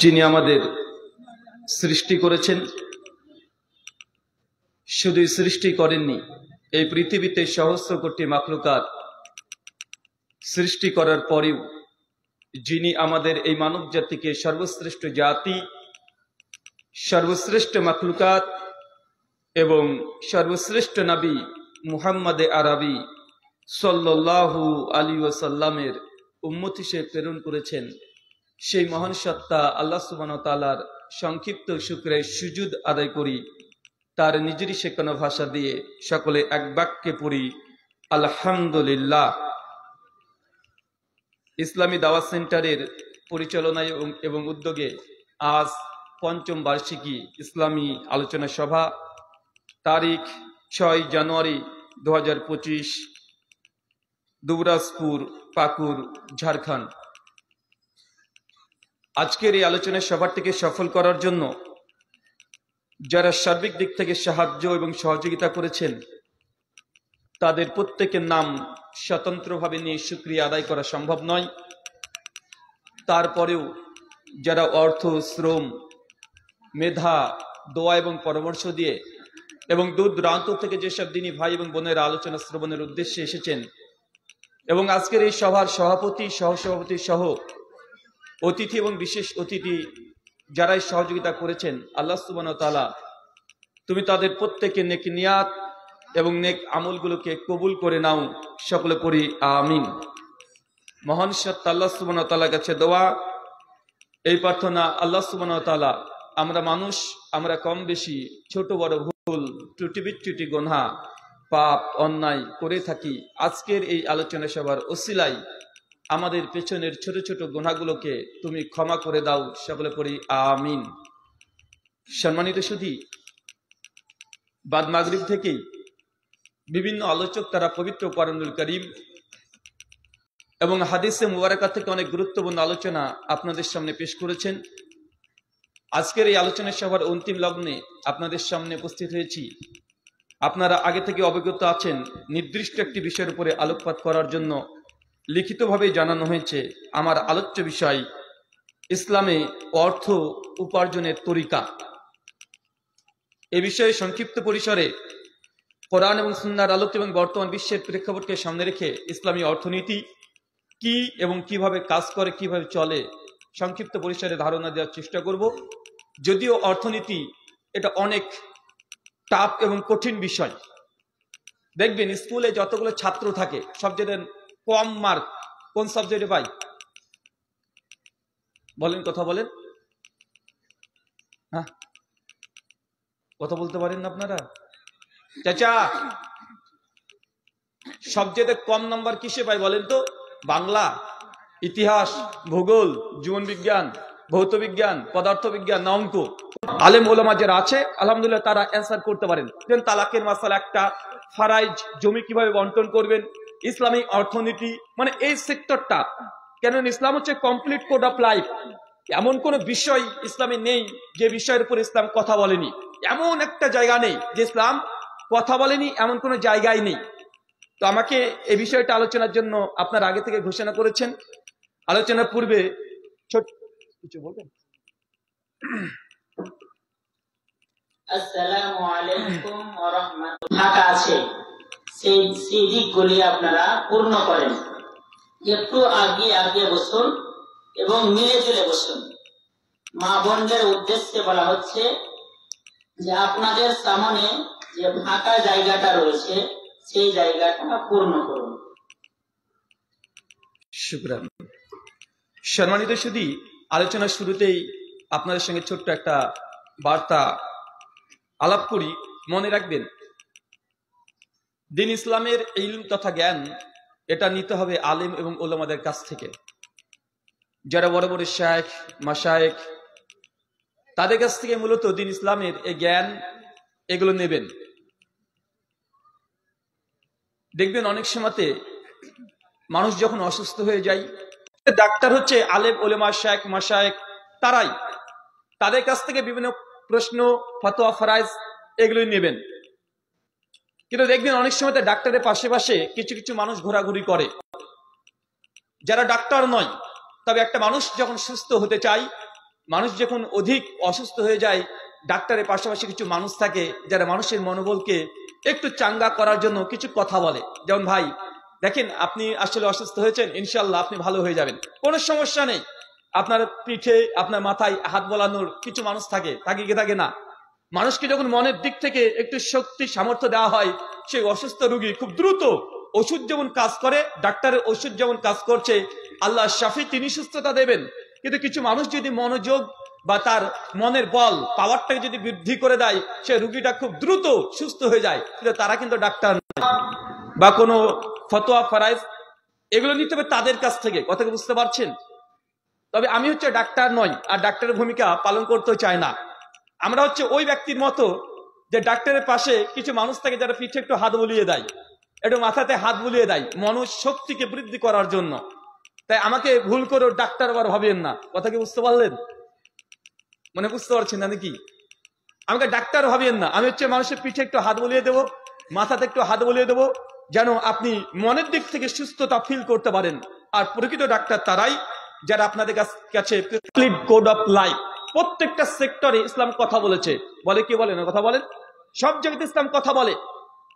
যিনি আমাদের সৃষ্টি করেছেন, শুধু সৃষ্টি করেননি, এই পৃথিবীতে সহস্র কোটি মাখলুকাত সৃষ্টি করার পরেও যিনি আমাদের এই মানব জাতিকে সর্বশ্রেষ্ঠ জাতি, সর্বশ্রেষ্ঠ মাখলুকাত এবং সর্বশ্রেষ্ঠ নবী মুহাম্মদে আরবি সাল্লাল্লাহু আলাইহি ওয়াসাল্লামের উম্মত হিসেবে প্রেরণ করেছেন, সেই মহান সত্তা আল্লাহ সুবহানাহু ওয়া তাআলার সংক্ষিপ্ত শুকরে সুজুদ আদায় করি। তার নিজেরই শেখানো ভাষা দিয়ে সকলে এক বাক্যে পড়ি আলহামদুলিল্লাহ। ইসলামী দাওয়াত সেন্টারের পরিচালনায় এবং উদ্যোগে আজ পঞ্চম বার্ষিকী ইসলামী আলোচনা সভা, তারিখ 6 জানুয়ারি 2025, দুবরাজপুর, পাকুড়, ঝাড়খণ্ড। আজকের এই আলোচনা সভাটিকে সফল করার জন্য যারা সার্বিক দিক থেকে সাহায্য এবং সহযোগিতা করেছেন, তাদের প্রত্যেকের নাম স্বতন্ত্রভাবে নিয়ে শুকরিয়া আদায় করা সম্ভব নয়। তারপরেও যারা অর্থ, শ্রম, মেধা, দোয়া এবং পরামর্শ দিয়ে এবং দূর দূরান্ত থেকে যেসব দিনী ভাই এবং বোনেরা আলোচনা শ্রবণের উদ্দেশ্যে এসেছেন এবং আজকের এই সভার সভাপতি, সহসভাপতি সহ অতিথি এবং বিশেষ অতিথি যারাই সহযোগিতা করেছেন, আল্লাহ সুবহানাহু ওয়া তাআলা তুমি তাদের প্রত্যেকের নেক নিয়াত এবং নেক আমলগুলোকে কবুল করে নাও, সকলে পড়ি আমিন। মহান সত্তা আল্লাহ সুবহানাহু ওয়া তাআলার কাছে দোয়া, এই প্রার্থনা, আল্লাহ সুবহানাহু ওয়া তাআলা আমরা মানুষ, আমরা কম বেশি ছোট বড় ভুল ত্রুটি বিচ্যুতি গুনাহ পাপ অন্যায় করে থাকি, আজকের এই আলোচনা সভার ওসিলায় আমাদের পেছনের ছোট ছোট গুনাহগুলোকে তুমি ক্ষমা করে দাও, সকলে পড়ি আমিন। সম্মানিত সুধী, বাদ মাগরিব থেকেই বিভিন্ন আলোচক তারা পবিত্র কোরআনুল কারীম এবং হাদিসে মুবারাকা থেকে অনেক গুরুত্বপূর্ণ আলোচনা আপনাদের সামনে পেশ করেছেন। আজকের এই আলোচনা সভার অন্তিম লগ্নে আপনাদের সামনে উপস্থিত হয়েছি। আপনারা আগে থেকে অবগত আছেন, নির্দিষ্ট একটি বিষয়ের উপরে আলোকপাত করার জন্য লিখিতভাবে জানানো হয়েছে। আমার আলোচ্য বিষয় ইসলামে অর্থ উপার্জনের তরিকা। এ বিষয়ে সংক্ষিপ্ত পরিসরে কোরআন এবং সুন্নাহর আলোকে এবং বর্তমান বিশ্বের প্রেক্ষাপটকে সামনে রেখে ইসলামী অর্থনীতি কি এবং কিভাবে কাজ করে, কিভাবে চলে, সংক্ষিপ্ত পরিসরে ধারণা দেওয়ার চেষ্টা করব। যদিও অর্থনীতি এটা অনেক টাফ এবং কঠিন বিষয়। দেখবেন স্কুলে যতগুলো ছাত্র থাকে, সবচেয়ে কম মার্ক কোন সাবজেক্টে পাই? বলেন, কথা বলেন। হ্যাঁ, কথা বলতে পারেন না আপনারা? চাচা, সবচেয়ে কম নাম্বার কিসে পাই বলেন তো? বাংলা, ইতিহাস, ভূগোল, জীবন বিজ্ঞান, ভৌত বিজ্ঞান, পদার্থ বিজ্ঞান না অঙ্ক? আলেম ওলামা যারা আছে আলহামদুলিল্লাহ তারা অ্যান্সার করতে পারেন। দেন তালাকের মাসালা একটা, ফারাইজ, জমি কিভাবে বন্টন করবেন, ইসলামিক অর্থনীতি, মানে এই সেক্টরটা। কেন ইসলাম হচ্ছে কমপ্লিট কোড অফ লাইফ। এমন কোন বিষয় ইসলামে নেই যে বিষয়ের উপর ইসলাম কথা বলেনি। এমন একটা জায়গা নেই যে ইসলাম কথা বলেনি, এমন কোন জায়গায় নেই। তো আমাকে এই বিষয়টা আলোচনার জন্য আপনারা আগে থেকে ঘোষণা করেছেন। আলোচনার পূর্বে ছোট কিছু বলবেন? আসসালামু আলাইকুম ওয়া রাহমাতুল্লাহ। ফাঁকা আছে, সেই দিকগুলি আপনারা পূর্ণ করেন। একটু আগে বসুন এবং মিলে জুলে বসুন। মা বোনদের উদ্দেশ্যে বলা হচ্ছে যে আপনাদের সামনে যে ফাঁকা জায়গাটা রয়েছে সেই জায়গাটা পূর্ণ করুন। শুকরান। সম্মানিত সুধী, আলোচনার শুরুতেই আপনাদের সঙ্গে ছোট্ট একটা বার্তা আলাপ করি। মনে রাখবেন, দ্বীন ইসলামের ইলম তথা জ্ঞান এটা নিতে হবে আলেম এবং ওলামাদের কাছ থেকে। যারা বড় বড় শায়েখ, মাশায়েখ, তাদের কাছ থেকে মূলত দ্বীন ইসলামের এই জ্ঞান এগুলো নেবেন। দেখবেন অনেক সময়তে মানুষ যখন অসুস্থ হয়ে যায়, ডাক্তার হচ্ছে আলেম ওলামা, শায়েখ, মাশায়েখ, তারাই। তাদের কাছ থেকে বিভিন্ন প্রশ্ন, ফতোয়া, ফরাইজ এগুলোই নেবেন। কিন্তু দেখবেন অনেক সময় ডাক্তারের পাশে পাশে কিছু কিছু মানুষ ঘোরাঘুরি করে, যারা ডাক্তার নয়, তবে একটা মানুষ যখন সুস্থ হতে চায়, মানুষ যখন অধিক অসুস্থ হয়ে যায়, ডাক্তারের পাশাপাশি কিছু মানুষ থাকে যারা মানুষের মনোবলকে একটু চাঙ্গা করার জন্য কিছু কথা বলে। যেমন, ভাই দেখেন আপনি আসলে অসুস্থ হয়েছেন, ইনশাল্লাহ আপনি ভালো হয়ে যাবেন, কোনো সমস্যা নেই। আপনার পিঠে আপনার মাথায় হাত বোলানোর কিছু মানুষ থাকে কি থাকে না? মানুষকে যখন মনের দিক থেকে একটু শক্তি সামর্থ্য দেওয়া হয়, সেই অসুস্থ রোগী খুব দ্রুত, ওষুধ যেমন কাজ করে, ডাক্তারের ওষুধ যেমন কাজ করছে, আল্লাহ শাফি তিনি সুস্থতা দেবেন। কিন্তু কিছু মানুষ যদি মনোযোগ বা তার মনের বল পাওয়ারটাকে যদি বৃদ্ধি করে দেয়, সে রোগীটা খুব দ্রুত সুস্থ হয়ে যায়। কিন্তু তারা কিন্তু ডাক্তার নয়, বা কোনো ফতোয়া ফরাইজ এগুলো নিতে হবে তাদের কাছ থেকে। কথা বুঝতে পারছেন? তবে আমি হচ্ছে ডাক্তার নয়, আর ডাক্তারের ভূমিকা পালন করতে চায় না। আমরা হচ্ছে ওই ব্যক্তির মতো যে ডাক্তারের পাশে কিছু মানুষ থাকে যারা পিঠে একটু হাত বুলিয়ে দেয়, একটু মাথাতে হাত বুলিয়ে দেয় মনোশক্তিকে বৃদ্ধি করার জন্য। তাই আমাকে ভুল করে ডাক্তার আবার ভাবেন না। কথা কি বুঝতে পারলেন? মানে বুঝতে পারছেন না নাকি? আমাকে ডাক্তার ভাবেন না, আমি হচ্ছে মানুষের পিঠে একটু হাত বুলিয়ে দেবো, মাথাতে একটু হাত বুলিয়ে দেবো, যেন আপনি মনের দিক থেকে সুস্থতা ফিল করতে পারেন। আর প্রকৃত ডাক্তার তারাই যারা আপনাদের কাছে কোড অফ লাইফ, প্রত্যেকটা সেক্টরে ইসলাম কথা বলেছে। বলে কি বলে না? কথা বলেন। সব জায়গাতে ইসলাম কথা বলে।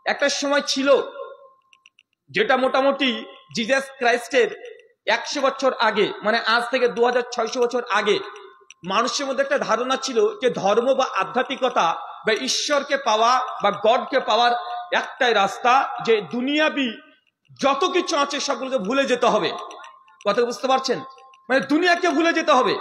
একটা সময় ছিল যেটা মোটামুটি জিজাস ক্রাইস্টের 100 বছর আগে, মানে আজ থেকে 2600 বছর আগে, মানুষের মধ্যে একটা ধারণা ছিল যে ধর্ম বা আধ্যাত্মিকতা বা ঈশ্বরকে পাওয়া বা গডকে পাওয়ার একটাই রাস্তা, যে দুনিয়াবি যত কিছু আছে সবগুলোকে ভুলে যেতে হবে। কথা বুঝতে পারছেন? মানে দুনিয়াকে ভুলে যেতে হবে,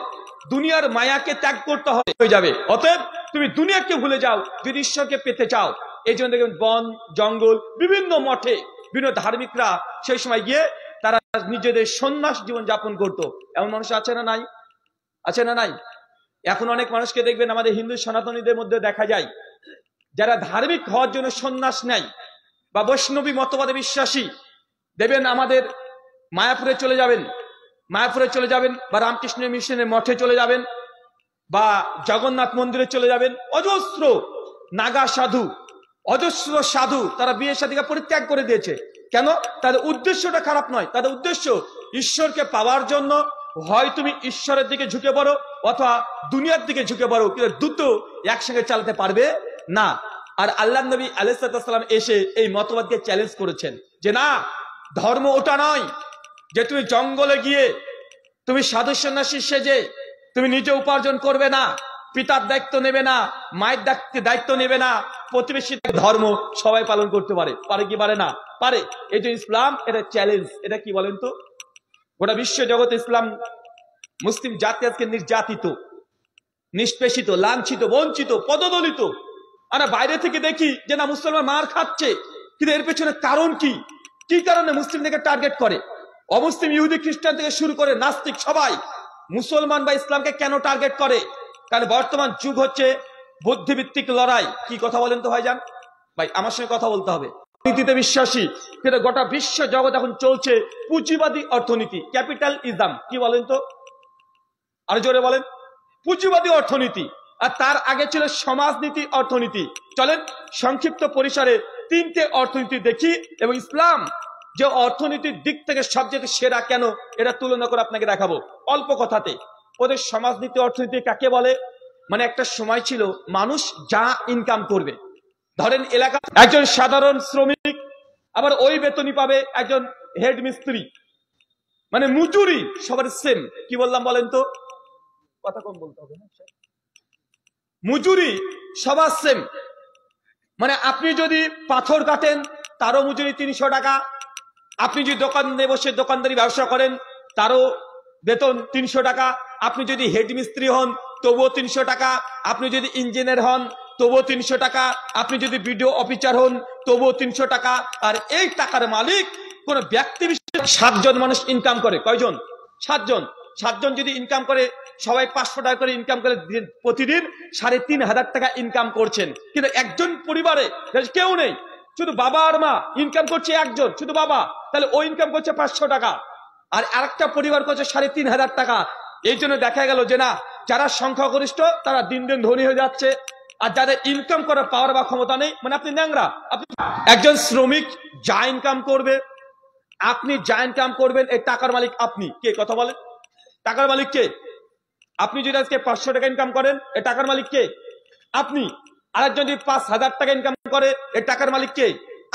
দুনিয়ার মায়াকে ত্যাগ করতে হবে, হয়ে যাবে। অতএব তুমি দুনিয়াকে ভুলে যাও যদি ঈশ্বরকে পেতে চাও। এই জন্য দেখবেন বন জঙ্গল বিভিন্ন মঠে বিভিন্ন ধার্মিকরা সেই সময় গিয়ে তারা নিজেদের সন্ন্যাস জীবন যাপন করতো। এমন মানুষ আছে না নাই? আছে না নাই? এখন অনেক মানুষকে দেখবেন আমাদের হিন্দু সনাতনীদের মধ্যে দেখা যায়, যারা ধার্মিক হওয়ার জন্য সন্ন্যাস নেয় বা বৈষ্ণবী মতবাদে বিশ্বাসী, দেখবেন আমাদের মায়াপুরে চলে যাবেন বা রামকৃষ্ণ মিশনের মঠে চলে যাবেন বা জগন্নাথ মন্দিরে চলে যাবেন। অজস্র নাগা সাধু, অজস্র সাধু তারা বিয়ে শাদীকে পরিত্যাগ করে দিয়েছে। কেন? তাদের উদ্দেশ্যটা খারাপ নয়, তাদের উদ্দেশ্য ঈশ্বরকে পাওয়ার জন্য। হয় তুমি ঈশ্বরের দিকে ঝুঁকে পড়ো অথবা দুনিয়ার দিকে ঝুঁকে পড়ো, কিন্তু দুটো একসঙ্গে চালাতে পারবে না। আর আল্লাহ নবী আলাইহিস সালাম এসে এই মতবাদকে চ্যালেঞ্জ করেছেন যে না, ধর্ম ওটা নয় যে তুমি জঙ্গলে গিয়ে তুমি সাধু সন্ন্যাসী সেজে তুমি নিজে উপার্জন করবে না, পিতার দায়িত্ব নেবে না, মায়ের দায়িত্ব নেবে না, প্রতিবেশীর ধর্ম সবাই পালন করতে পারে। পারে কি পারে না? পারে। এই যে ইসলাম, এটা চ্যালেঞ্জ। এটা কি বলেন তো? গোটা বিশ্ব জগতে ইসলাম, মুসলিম জাতি আজকে নির্যাতিত, নিষ্পেষিত, লাঞ্ছিত, বঞ্চিত, পদদলিত। আমরা বাইরে থেকে দেখি যে না মুসলমান মার খাচ্ছে, কিন্তু এর পেছনে কারণ কি? কি কারণে মুসলিমদেরকে টার্গেট করে? অমুসলিম ইহুদি খ্রিস্টান থেকে শুরু করে নাস্তিক সবাই মুসলমান বা ইসলামকে কেন টার্গেট করে? কারণ বর্তমান যুগ হচ্ছে বুদ্ধিভিত্তিক লড়াই। কি কথা বলেন তো ভাইজান? ভাই আমার সঙ্গে কথা বলতে হবে। নীতিতে বিশ্বাসী, কিন্তু গোটা বিশ্ব জগৎ এখন চলছে পুঁজিবাদী অর্থনীতি, ক্যাপিটালিজম। কি বলেন তো? আর জোরে বলেন। পুঁজিবাদী অর্থনীতি। আর তার আগে ছিল সমাজনীতি অর্থনীতি। চলেন সংক্ষিপ্ত পরিসরে তিনটে অর্থনীতি দেখি, এবং ইসলাম যে অর্থনীতির দিক থেকে সবচেয়ে সেরা কেন এটা তুলনা করে আপনাকে দেখাবো অল্প কথাতে। ওদের সমাজনীতি অর্থনীতি কাকে বলে? মানে একটা সময় ছিল মানুষ যা ইনকাম করবে, ধরেন এলাকা একজন সাধারণ শ্রমিক আবার ওই বেতনই পাবে একজন হেড মিস্ত্রি, মানে মজুরি সবার সেম। কি বললাম বলেন তো? কথা কম বলতে হবে না, মজুরি সবার সেম। মানে আপনি যদি পাথর কাটেন তারও মজুরি 300 টাকা, আপনি যদি দোকানে বসে দোকানদারি ব্যবসা করেন তারও বেতন 300 টাকা, আপনি যদি হেড মিস্ত্রি হন তবুও 300 টাকা, আপনি যদি ইঞ্জিনিয়ার হন তবুও 300 টাকা, আপনি যদি বিডিও অফিসার হন তবুও 300 টাকা। আর এই টাকার মালিক কোন ব্যক্তি বিশেষ 7 জন মানুষ ইনকাম করে। কয়জন? 7 জন। 7 জন যদি ইনকাম করে, সবাই 500 টাকা করে ইনকাম করে, প্রতিদিন 3500 টাকা ইনকাম করছেন। কিন্তু একজন পরিবারে কেউ নেই, শুধু বাবা আর মা, ইনকাম করছে একজন, শুধু বাবা, তাহলে ও ইনকাম করছে 500 টাকা, আর আরেকটা পরিবার করছে 3500 টাকা। এই জন্য দেখা গেল যে না, যারা সংখ্যাগরিষ্ঠ তারা দিন দিন ধনী হয়ে যাচ্ছে, আর যাদের ইনকাম করার পাওয়ার বা ক্ষমতা নেই, মানে আপনি ন্যাংরা। আপনি একজন শ্রমিক যা ইনকাম করবে, আপনি যা ইনকাম করবেন, এই টাকার মালিক আপনি। কে কথা বলেন? টাকার মালিক কে? আপনি যদি আজকে 500 টাকা ইনকাম করেন, এ টাকার মালিক কে? আপনি। আরেকজন যদি 5,000 টাকা ইনকাম করে, এ টাকার মালিক কে?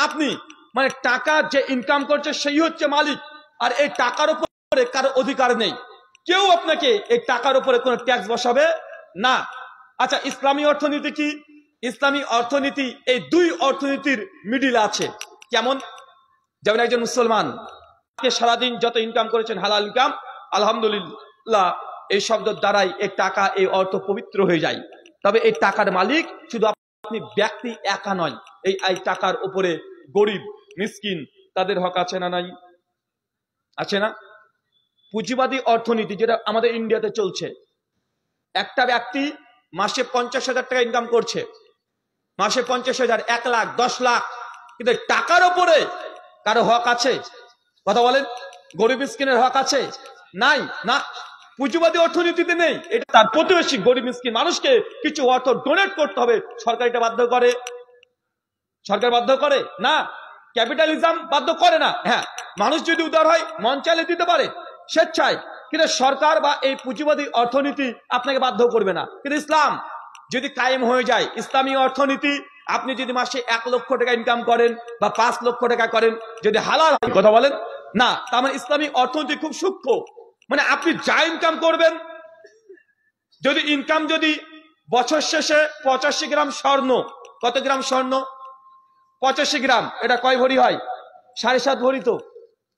আপনি। মানে টাকা যে ইনকাম করছে সেই হচ্ছে মালিক, আর এই টাকার উপরে কারো অধিকার নেই। কেউ আপনাকে এই টাকার উপরে কোনো ট্যাক্স বসাবে না। আচ্ছা, ইসলামী অর্থনীতি কি? ইসলামী অর্থনীতি এই দুই অর্থনীতির মিডিল আছে। কেমন? যেমন একজন মুসলমান সারাদিন যত ইনকাম করেছেন হালাল ইনকাম, আলহামদুলিল্লাহ, এই শব্দের দ্বারাই এই টাকা, এই অর্থ পবিত্র হয়ে যায়। তবে এই টাকার মালিক শুধু আপনি ব্যক্তি একা নয়, এই টাকার উপরে গরিব মিসকিন তাদের হক আছে না নাই? আছে না? পুঁজিবাদী অর্থনীতি যেটা আমাদের ইন্ডিয়াতে চলছে, একটা ব্যক্তি মাসে 50,000 টাকা ইনকাম করছে, মাসে 50,000, 1 লাখ, 10 লাখ, কিন্তু টাকার উপরে কারো হক আছে? কথা বলেন, গরিব মিসকিনের হক আছে? নাই না, পুঁজিবাদী অর্থনীতিতে নেই। এটা তার প্রতিবেশী গরিব মিসকিন মানুষকে কিছু অর্থ ডোনেট করতে হবে, সরকার এটা বাধ্য করে? সরকার বাধ্য করে না। ক্যাপিটালিজম বাধ্য করে না। হ্যাঁ, মানুষ যদি উদার হয় মন চাইলে দিতে পারে স্বেচ্ছায়, কিন্তু সরকার বা এই পুঁজিবাদী অর্থনীতি আপনাকে বাধ্য করবে না। কিন্তু ইসলাম যদি কায়েম হয়ে যায়, ইসলামী অর্থনীতি, আপনি যদি মাসে 1 লক্ষ টাকা ইনকাম করেন বা 5 লক্ষ টাকা করেন, যদি হালাল হয়, কথা বলেন না, তার মানে ইসলামী অর্থনীতি খুব সূক্ষ্ম। মানে আপনি যা ইনকাম করবেন, যদি ইনকাম যদি বছর শেষে 85 গ্রাম স্বর্ণ, কত গ্রাম স্বর্ণ? 85 গ্রাম, এটা কয় ভরি হয়? 7.5 ভরি। তো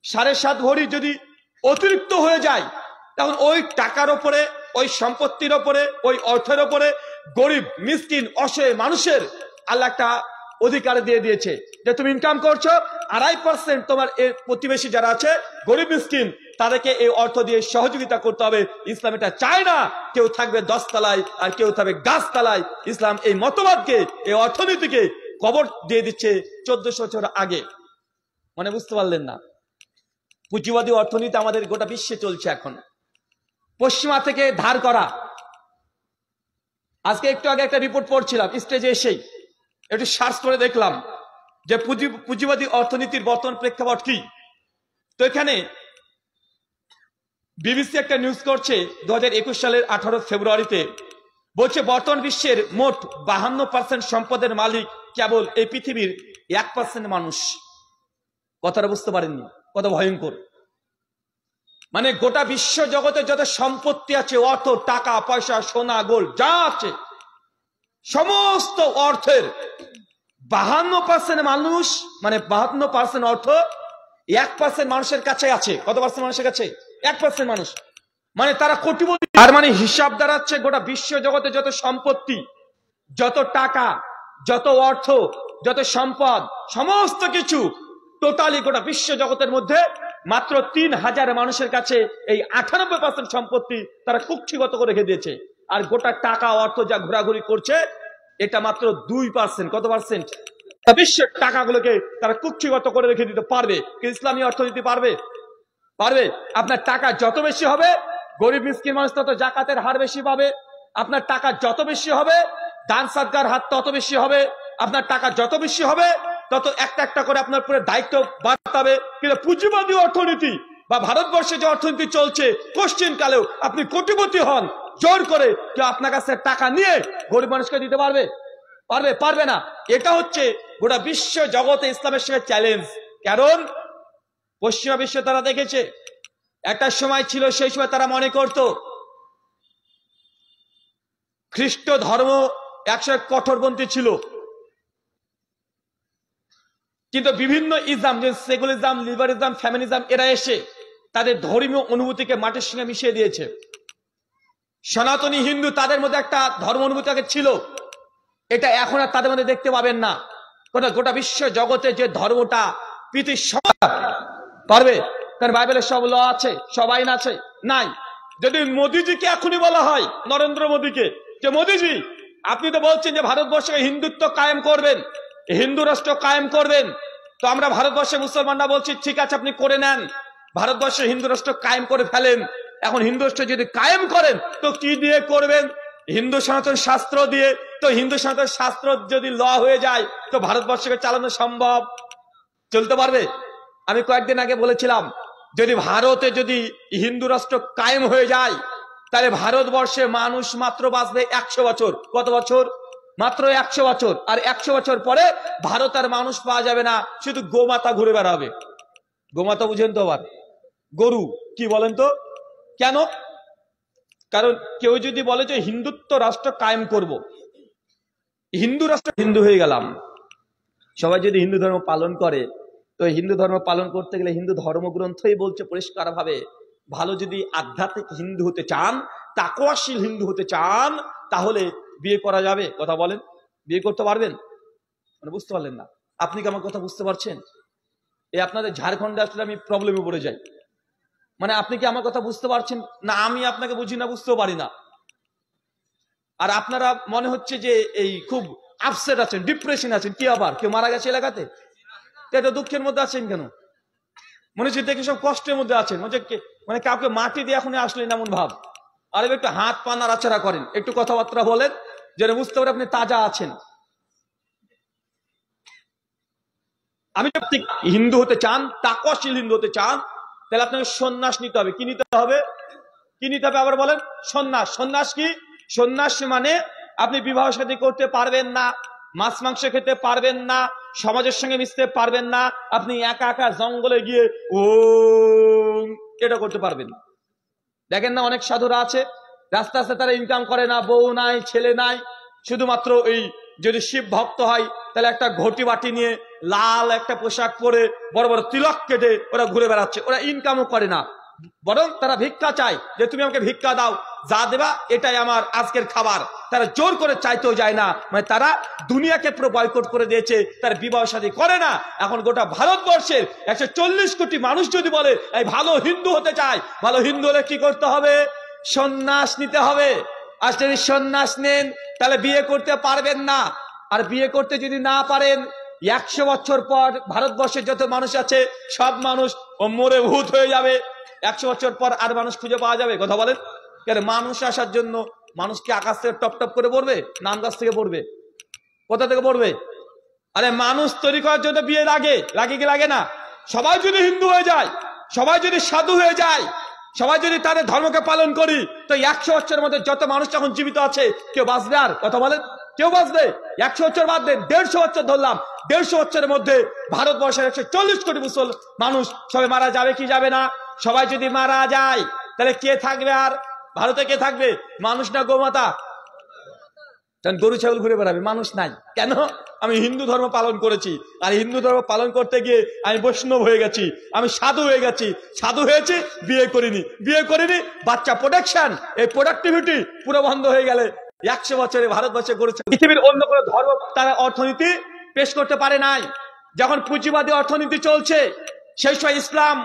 7.5 ভরি যদি অতিরিক্ত হয়ে যায়, তখন ওই টাকার উপরে, ওই সম্পত্তির উপরে, ওই অর্থের উপরে গরিব মিসকিন অসহায় মানুষের আল্লাহ একটা অধিকার দিয়ে দিয়েছে যে তুমি ইনকাম করছো 2.5% তোমার এর প্রতিবেশী যারা আছে গরিব মিসকিন তাদেরকে এই অর্থ দিয়ে সহযোগিতা করতে হবে। ইসলাম এটা চায় না কেউ থাকবে 10 তলায় আর কেউ থাকবে গাছ তলায়। ইসলাম এই মতবাদকে, এই অর্থনীতিকে কবর দিয়ে দিচ্ছে 1400 বছর আগে। মানে বুঝতে পারলেন না? পুঁজিবাদী অর্থনীতি আমাদের গোটা বিশ্বে চলছে এখন, পশ্চিমা থেকে ধার করা। আজকে একটু আগে একটা রিপোর্ট পড়ছিলাম, স্টেজে এসেই একটু সার্চ করে দেখলাম যে পুঁজিবাদী অর্থনীতির বর্তমান প্রেক্ষাপট কি। তো এখানে বিবিসি একটা নিউজ করছে 2021 সালের 18 ফেব্রুয়ারিতে, বলছে বর্তমান বিশ্বের মোট 52% সম্পদের মালিক কেবল এই পৃথিবীর 1% মানুষ। কথাটা বুঝতে পারেননি? কত ভয়ঙ্কর! মানে গোটা বিশ্ব জগতে যত সম্পত্তি আছে, অর্থ, টাকা পয়সা, সোনা গোল্ড যা আছে, সমস্ত অর্থের 52% মানুষ, মানে 52% অর্থ 1% মানুষের কাছে আছে। কত পার্সেন্ট মানুষের কাছে? 1% মানুষ। মানে তারা কোটিপতি। আর মানে হিসাব দাঁড়াচ্ছে গোটা বিশ্ব জগতে যত সম্পত্তি, যত টাকা, যত অর্থ, যত সম্পদ, সমস্ত কিছু টোটালি গোটা বিশ্ব জগতের মধ্যে মাত্র 3,000 মানুষের কাছে এই 98% সম্পত্তি তারা কুক্ষিগত করে রেখে দিয়েছে। আর গোটা টাকা অর্থ যা ঘোরাঘুরি করছে এটা মাত্র 2%। কত পার্সেন্ট? বিশ্বের টাকাগুলোকে তারা কুক্ষিগত করে রেখে দিতে পারবে, কিন্তু ইসলামী অর্থনীতি পারবে? পারবে? আপনার টাকা যত বেশি হবে, গরিব মিসকিন মানুষ তত জাকাতের হার বেশি পাবে। আপনার টাকা যত বেশি হবে, দান সাদকার হার তত বেশি হবে। আপনার টাকা যত বেশি হবে, তত একটা একটা করে আপনার উপরে দায়িত্ব বাড়াবে। কিন্তু পুঁজিবাদী অর্থনীতি বা ভারতবর্ষে যে অর্থনীতি চলছে, কোশ্চিন কালেও আপনি কোটিপতি হন, জোর করে কেউ আপনার কাছে টাকা নিয়ে গরিব মানুষকে দিতে পারবে? পারবে? পারবে না। এটা হচ্ছে গোটা বিশ্ব জগতে ইসলামের সঙ্গে চ্যালেঞ্জ। কারণ পশ্চিমা বিশ্ব তারা দেখেছে, একটা সময় ছিল, সেই সময় তারা মনে করত খ্রিস্ট ধর্ম একসময় কঠোরপন্থী ছিল, কিন্তু বিভিন্ন ইসলাম, যে সেকুলারিজম, লিবারিজম, ফ্যামিনিজম, এরা এসে তাদের ধর্মীয় অনুভূতিকে মাটির সঙ্গে মিশিয়ে দিয়েছে। সনাতনী হিন্দু, তাদের মধ্যে একটা ধর্ম অনুভূতি আগে ছিল, এটা এখন আর তাদের মধ্যে দেখতে পাবেন না। গোটা বিশ্ব জগতে যে ধর্মটা পৃথিবীর পারবে, কারণ বাইবেলের সব ল আছে, সব আইন আছে, নাই। যদি মোদিজিকে এখনই বলা হয়, নরেন্দ্র মোদীকে, যে মোদিজি আপনি তো বলছেন যে ভারতবর্ষে হিন্দুত্ব কায়েম করবেন, হিন্দু রাষ্ট্র কায়েম করবেন, তো আমরা ভারতবর্ষে মুসলমানরা বলছি ঠিক আছে আপনি করে নেন, ভারতবর্ষে হিন্দু রাষ্ট্র কায়েম করে ফেলেন। এখন হিন্দু রাষ্ট্র যদি কায়েম করেন তো কি দিয়ে করবেন? হিন্দু সনাতন শাস্ত্র দিয়ে। তো হিন্দু সনাতন শাস্ত্র যদি ল হয়ে যায় তো ভারতবর্ষকে চালানো সম্ভব? চলতে পারবে? আমি কয়েকদিন আগে বলেছিলাম যদি ভারতে যদি হিন্দু রাষ্ট্র কায়েম হয়ে যায়, তাহলে ভারতবর্ষে মানুষ মাত্র বাঁচবে 100 বছর। কত বছর? মাত্র 100 বছর। আর 100 বছর পরে ভারত আর মানুষ পাওয়া যাবে না, শুধু গোমাতা ঘুরে বেড়াবে। গোমাতা বুঝেন তো? আবার গরু কি বলেন তো? কেন? কারণ কেউ যদি বলে যে হিন্দুত্ব রাষ্ট্র কায়েম করব, হিন্দু রাষ্ট্র, হিন্দু হয়ে গেলাম, সবাই যদি হিন্দু ধর্ম পালন করে, তো হিন্দু ধর্ম পালন করতে গেলে হিন্দু ধর্মগ্রন্থই বলছে পরিষ্কার ভাবে, ভালো যদি আধ্যাত্মিক হিন্দু হতে চান, তাকওয়াশীল হিন্দু হতে চান, তাহলে বিয়ে করা যাবে। কথা বলেন, বিয়ে করতে পারবেন? মানে বুঝতে পারলেন না? আপনি কি আমার কথা বুঝতে পারছেন? এই আপনাদের ঝাড়খণ্ডে আসলে আমি প্রবলেমে পড়ে যাই। মানে আপনি কি আমার কথা বুঝতে পারছেন না? আমি আপনাকে বুঝি না, বুঝতেও পারি না। আর আপনারা মনে হচ্ছে যে এই খুব আপসেট আছেন, ডিপ্রেশন আছেন। কি আবার কেউ মারা গেছে এলাকাতে? এটা দুঃখের মধ্যে আছেন কেন? মনে হচ্ছে দেখে সব কষ্টের মধ্যে আছেন। মানে কাউকে মাটি দিয়ে এখনই আসলেন এমন ভাব। আর একটু হাত পা নাড়াচাড়া করেন, একটু কথাবার্তা বলেন, যেন বুঝতে পারে আপনি তাজা আছেন। আমি যদি হিন্দু হতে চান, তাকওয়াশীল হিন্দু হতে চান, তাহলে আপনাকে সন্ন্যাস নিতে হবে। কি নিতে হবে? কি নিতে হবে আবার বলেন? সন্ন্যাস। সন্ন্যাস কি? সন্ন্যাস মানে আপনি বিবাহ শাদী করতে পারবেন না, মাছ মাংস খেতে পারবেন না, সমাজের সঙ্গে মিশতে পারবেন না, আপনি একা একা জঙ্গলে গিয়ে এটা করতে পারবেন। দেখেন না অনেক সাধুরা আছে, রাস্তা রাস্তা তারা ইনকাম করে না, বউ নাই, ছেলে নাই, শুধুমাত্র এই যদি শিব ভক্ত হয় তাহলে একটা ঘটি বাটি নিয়ে লাল একটা পোশাক পরে বড় বড় তিলক কেটে ওরা ঘুরে বেড়াচ্ছে। ওরা ইনকামও করে না, বরং তারা ভিক্ষা চায়, যে তুমি আমাকে ভিক্ষা দাও, যা দেবা এটাই আমার আজকের খাবার। তারা জোর করে চাইতেও যায় না, মানে তারা দুনিয়াকে পুরো বয়কট করে দিয়েছে, তার বিবাহ শাদী করে না। এখন গোটা ভারতবর্ষের 140 কোটি মানুষ যদি বলে এই ভালো হিন্দু হতে চায়, ভালো হিন্দু হলে কি করতে হবে? সন্ন্যাস নিতে হবে। আর যদি সন্ন্যাস নেন তাহলে বিয়ে করতে পারবেন না। আর বিয়ে করতে যদি না পারেন, 100 বছর পর ভারতবর্ষের যত মানুষ আছে সব মানুষ মরে ভূত হয়ে যাবে। 100 বছর পর আর মানুষ খুঁজে পাওয়া যাবে? কথা বলেন। কেন? মানুষ আসার জন্য মানুষকে আকাশ থেকে টপ টপ করে পড়বে? নাম গাছ থেকে পড়বে? কোথা থেকে পড়বে? আরে মানুষ তৈরি করার জন্য বিয়ে লাগে, লাগে কি লাগে না? সবাই যদি হিন্দু হয়ে যায়, সবাই যদি সাধু হয়ে যায়, সবাই যদি তাদের ধর্মকে পালন করি, তো 100 বছরের মধ্যে যত মানুষ যখন জীবিত আছে কেউ বাঁচবে? আর কথা বলেন, কেউ বাঁচবে? 100 বছর বাদ দেন, 150 বছর ধরলাম, 150 বছরের মধ্যে ভারতবর্ষের 140 কোটি মানুষ সবাই মারা যাবে কি যাবে না? সবাই যদি মারা যায় তাহলে কে থাকবে? আর ভারতে কে থাকবে? মানুষ না গোমাতা? গরু ছাগল ঘুরে বেড়াবে, মানুষ নাই। কেন? আমি হিন্দু ধর্ম পালন করেছি, আর হিন্দু ধর্ম পালন করতে গিয়ে আমি বৈষ্ণব হয়ে গেছি, আমি সাধু হয়ে গেছি। সাধু হয়েছি, বিয়ে করিনি, বিয়ে করিনি, বাচ্চা প্রোডাকশন, এই প্রোডাক্টিভিটি পুরো বন্ধ হয়ে গেলে 100 বছরে ভারতবর্ষে গরু ছাগল। পৃথিবীর অন্য কোনো ধর্ম তারা অর্থনীতি পেশ করতে পারে নাই। যখন পুঁজিবাদী অর্থনীতি চলছে, সেই সময় ইসলাম